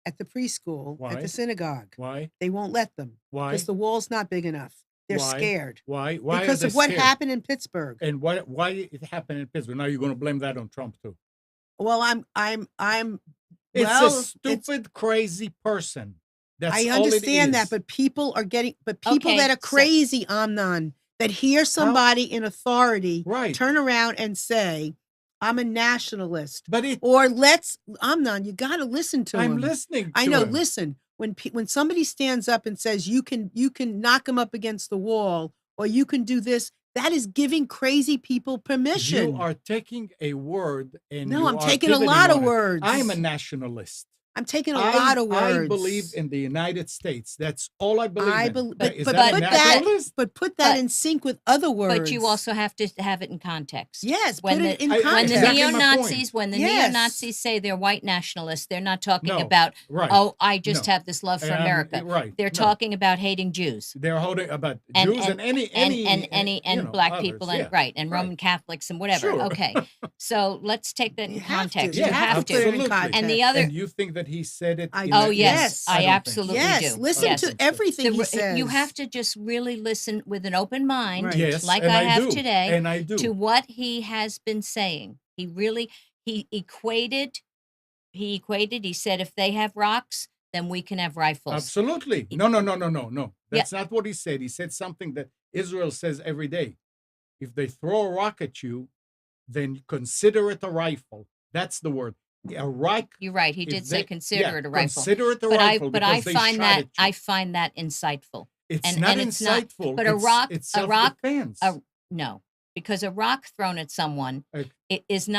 at the preschool, at Why? the synagogue. Why? They won't let them Why? because the wall's not big enough. They're Why? scared Why? Why are because they of what scared? happened in Pittsburgh. And why it happened in Pittsburgh? Now you're going to blame that on Trump too. Well, It's well, a stupid, crazy person. That's I all it understand that, is. but people Okay, that are so- crazy, Amnon, that hear somebody in authority Right. turn around and say, I'm a nationalist. But it, Or Amnon, you got to listen to I'm him. listening. I to know. him. Listen, when somebody stands up and says you can knock them up against the wall, or you can do this, that is giving crazy people permission. You are taking a word and No, you I'm are taking a pivoting lot of on it. words. I'm a nationalist. I'm taking a lot of words. I believe in the United States. That's all I believe in. But Is but that a put that nationalist? put that But- in sync with other words. But you also have to have it in context. yes, when put it in I- When the context. Exactly my neo-Nazis, point. Yes. neo-Nazis say they're white nationalists, they're not talking No, about, right. oh, I just No. have this love for And, America. right. They're No. talking about hating Jews. They're holding about And- Jews and any black others, people and yeah, right and right. Roman Catholics and whatever. Sure. Okay, so let's take that in You have to. context. You You have have to put it in Absolutely. context. And the other, And you think that he said it? I- in oh a- yes, I I don't think absolutely so. Yes, do. listen Yes. to everything he says. You have to just really listen with an open mind, Right. Yes, like and I have do. today, And I do. to what he has been saying. He equated. He said, if they have rocks, then we can have rifles. Absolutely. No. That's not what he said. He said something that Israel says every day. If they throw a rock at you, then consider it a rifle. That's the word. A rock. You're right. He if did say they- consider it a rifle. Consider it a But rifle. I because they find shot that at you. I find that insightful. It's and- not and it's not. insightful. But a rock- It's a rock- self-defense. No, because a rock thrown at someone Okay. it is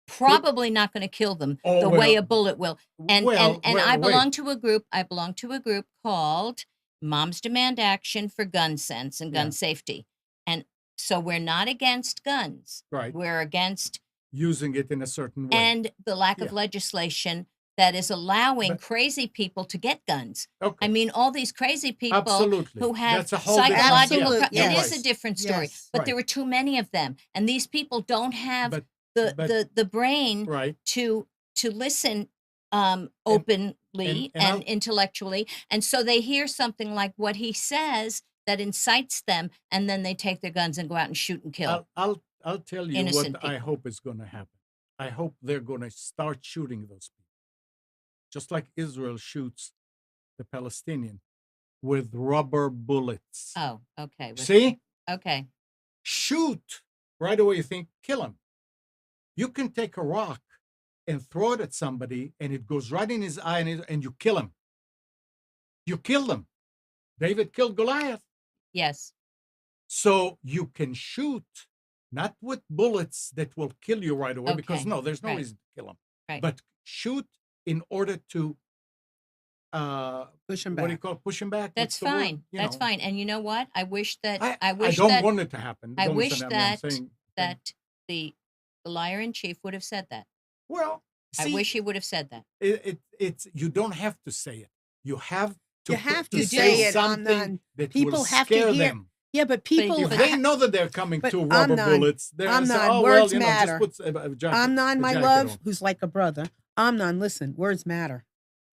probably not going to kill them Oh, the way well, a bullet will. And well, I wait. belong to a group. I belong to a group called Moms Demand Action for Gun Sense and Gun Yeah. Safety. And so we're not against guns. Right. We're against Using it in a certain way. and the lack of Yeah. legislation that is allowing But- crazy people to get guns. Okay. I mean, all these crazy people Absolutely. who have That's a whole different- psychological. Absolute, It is yes. a different story, Yes. but Right. there were too many of them, and these people don't have But- the brain right. to listen openly and I'll- intellectually, and so they hear something like what he says that incites them, and then they take their guns and go out and shoot and kill. I'll tell you innocent what I people. hope is going to happen. I hope they're going to start shooting those people, just like Israel shoots the Palestinian with rubber bullets. Oh, okay. See, Okay. shoot right away. You think kill him. You can take a rock and throw it at somebody, and it goes right in his eye, and you kill him. You kill them. David killed Goliath. Yes. So you can shoot, not with bullets that will kill you right away, because Okay, no, there's no right. reason to kill them. Right. But shoot in order to, Push him what do you back. call it? Push him back? That's What's the word? fine. You That's know, fine. And you know what? I wish that I wish don't that want it to happen. I Don't wish listen to me. I'm that saying- that the liar in chief would have said that. well, I see, wish he would have said that. it's you don't have to say it. You have to. You have to say say it, something Amnon. that People will have to scare hear- them. Yeah, but people. If they know that they're coming But to rubber Amnon, bullets, they're gonna say, Amnon, "Oh words well, matter. just put a jacket, Amnon, a my jacket love, on." who's like a brother. Amnon, listen, words matter.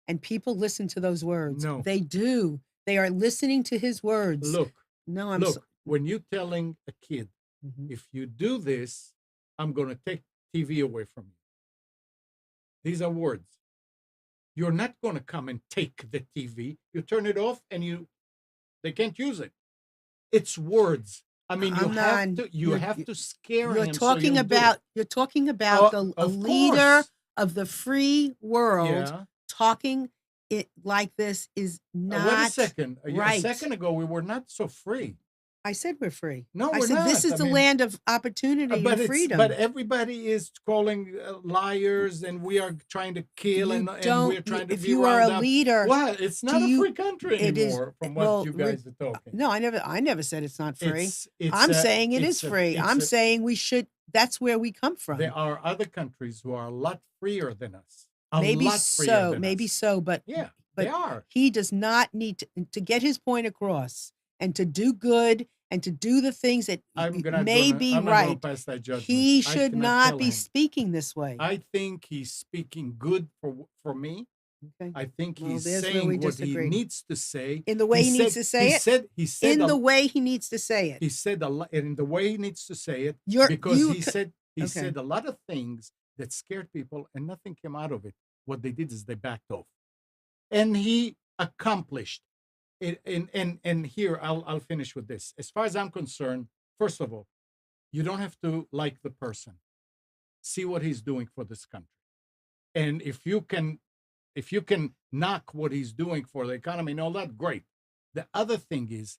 And people listen to those words. No. They do. They are listening to his words. Look, No, I'm look. When you're telling a kid, Mhm. if you do this, I'm going to take TV away from you. These are words. You're not going to come and take the TV. You turn it off, and they can't use it. It's words. I mean, you have Amnon, to. You you're- have to scare You're him. talking so about you're talking about a of leader course. of the free world Yeah. talking it like this is not Wait a second. A right. second ago, we were not so free. I said we're free. No, I we're said this not. is I the mean, land of opportunity and freedom. But everybody is calling liars, and we are trying to kill, You and don't- we're trying to if be you are round a up. leader, What? It's not do a you- free country it is- anymore, from what well, you guys are talking. no, I never said it's not free. It's I'm a- saying it it's is a- free. it's I'm a- saying we should. That's where we come from. there are other countries who are a lot freer than us. A Maybe lot freer so. than Maybe us. so. But Yeah, but they are. he does not need to get his point across and to do good and to do the things that may be I'm not gonna right. pass that judgment. He I should cannot not tell be him. speaking this way. I think he's speaking good for me, Okay. I think Well, he's there's where we saying what he disagree. needs to say. In the way he needs to say it? He said In a, the way he needs to say it. he said a lot in the way he needs to say it, You're because you he okay. said a lot of things that scared people and nothing came out of it. What they did is they backed off. And he accomplished it. And here I'll finish with this. As far as I'm concerned, first of all, you don't have to like the person. See what he's doing for this country. And if you can knock what he's doing for the economy and all that, great. The other thing is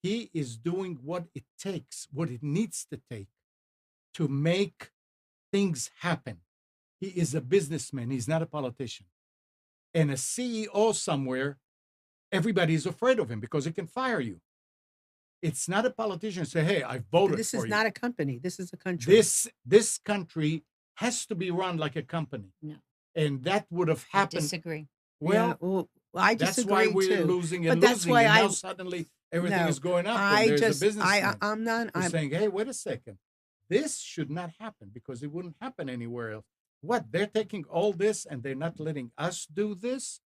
he is doing what it takes, what it needs to take to make things happen. He is a businessman, he's not a politician. And a CEO somewhere, everybody is afraid of him because he can fire you. It's not a politician say, hey, I voted This for is you. not a company. This is a country. This country has to be run like a company. No, And that would have I happened. disagree. Yeah, Well, I that's why disagree we're too. losing But and that's losing. why And now I suddenly everything no. is going up. I And there's just a businessman I'm not who's I'm saying, hey, wait a second. This should not happen because it wouldn't happen anywhere else. What? They're taking all this and they're not letting us do this?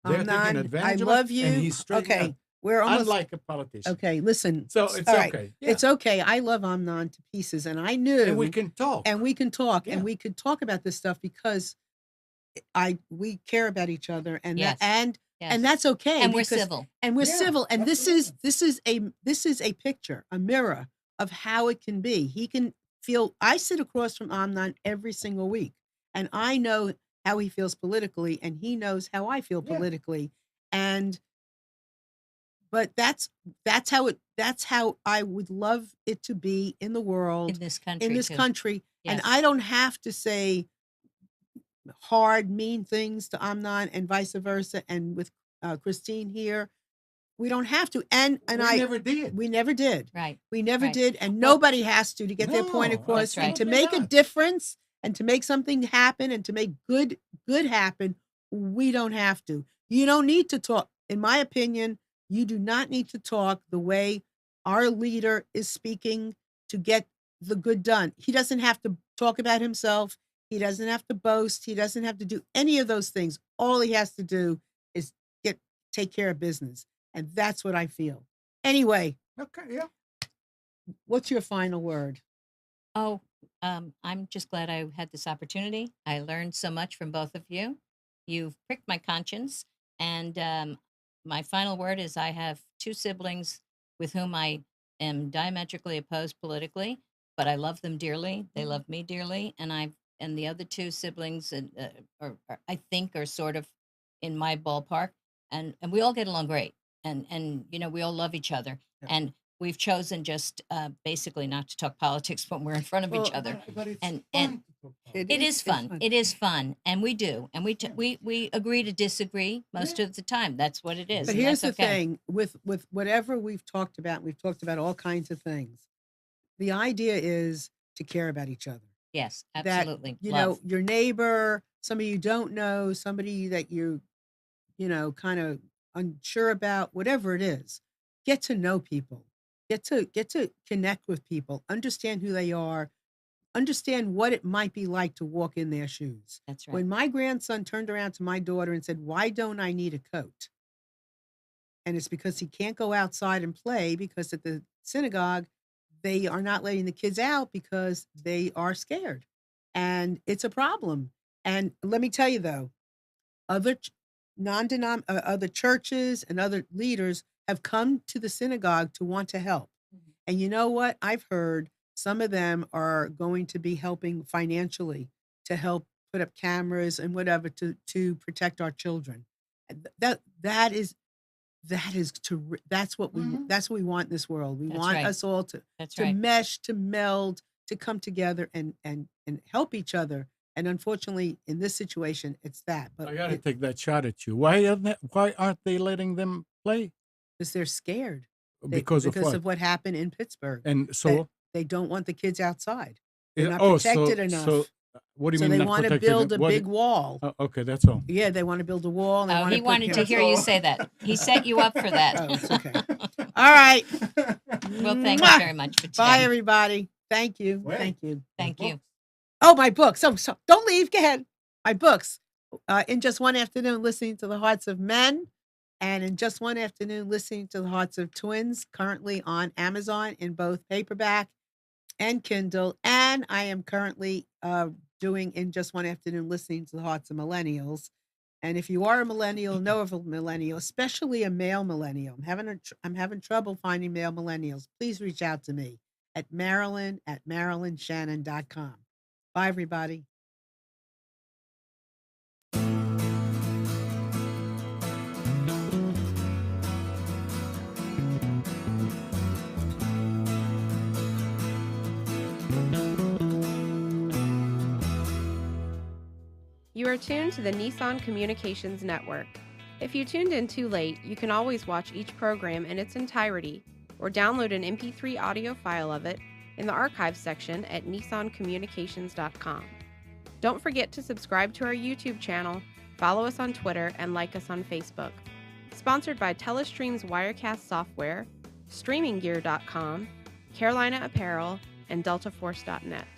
They're I'm taking not I advantage of love it? And you. he's straight up. Okay. We're almost Unlike a politician. okay. Listen. So it's All right. okay. Yeah. It's okay. I love Amnon to pieces, and I And knew we can talk. and we can talk Yeah. and we could talk about this stuff because we care about each other and Yes. and Yes. that's okay And we're because civil. and we're Yeah, civil and absolutely. this is a picture, a mirror of how it can be. He can feel I sit across from Amnon every single week and I know how he feels politically and he knows how I feel Yeah. politically and but that's how I would love it to be in the world In this country, in this too. country and Yes. I don't have to say hard, mean things to Amnon and vice versa. And with Christine here, we don't have to. And We I never did. we never did. Right. We never Right. did, and Well, nobody has to get their point no, across. That's right. And to absolutely make a not. difference and to make something happen and to make good happen, we don't have to. You don't need to talk. In my opinion, you do not need to talk the way our leader is speaking to get the good done. He doesn't have to talk about himself. He doesn't have to boast. He doesn't have to do any of those things. All he has to do is take care of business. And that's what I feel. Anyway, Okay, yeah. what's your final word? Oh, I'm just glad I had this opportunity. I learned so much from both of you. You've pricked my conscience. And my final word is I have two siblings with whom I am diametrically opposed politically, but I love them dearly. They love me dearly. And the other two siblings are I think are sort of in my ballpark. And we all get along great. And we all love each other. Yeah. And we've chosen just basically not to talk politics when we're in front of each Well, other. But it's And- fun and to talk about. It is it's fun. It is fun, and we do, and Yeah. we agree to disagree most Yeah. of the time. That's what it is. But and here's that's the okay. thing with whatever we've talked about all kinds of things. The idea is to care about each other. Yes, That, absolutely. you Love. know, your neighbor, somebody you don't know, somebody that kind of unsure about, whatever it is. Get to know people. Get to connect with people. Understand who they are. Understand what it might be like to walk in their shoes. That's right. When my grandson turned around to my daughter and said, "Why don't I need a coat?" And it's because he can't go outside and play because at the synagogue, they are not letting the kids out because they are scared. And it's a problem. And let me tell you though, other other churches and other leaders have come to the synagogue to want to help. Mhm. And you know what? I've heard some of them are going to be helping financially to help put up cameras and whatever to protect our children. And that's what Mhm. that's what we want in this world. We That's want right. us all That's to right. mesh, to meld, to come together and help each other. And unfortunately, in this situation, it's that. But I got to take that shot at you. Why aren't they letting them play? because they're scared Because of because what? of what happened in Pittsburgh. And That so, they don't want the kids outside. They're not oh, protected enough. so what do you So mean they not want to protected? build a What big wall. Oh, okay, that's all. Yeah, they want to build a wall. And they Oh, want he to wanted to That's hear you all. say that. He set you up for that. Oh, it's okay. All right. Well, thank you Mwah! very much for today. Bye, everybody. Thank you. Wait. Thank you. Thank you. Oh, my books. So don't leave. Go ahead. My books. In Just One Afternoon, Listening to the Hearts of Men, and In Just One Afternoon, Listening to the Hearts of Twins, currently on Amazon in both paperback and Kindle. And I am currently doing In Just One Afternoon, Listening to the Hearts of Millennials. And if you are a millennial, know of a millennial, especially a male millennial, I'm having trouble finding male millennials. Please reach out to me at Marilyn@MarilynShannon.com. Bye, everybody. You are tuned to the Nissan Communications Network. If you tuned in too late, you can always watch each program in its entirety or download an MP3 audio file of it in the archives section at nissancommunications.com. Don't forget to subscribe to our YouTube channel, follow us on Twitter, and like us on Facebook. Sponsored by Telestream's Wirecast software, StreamingGear.com, Carolina Apparel, and DeltaForce.net.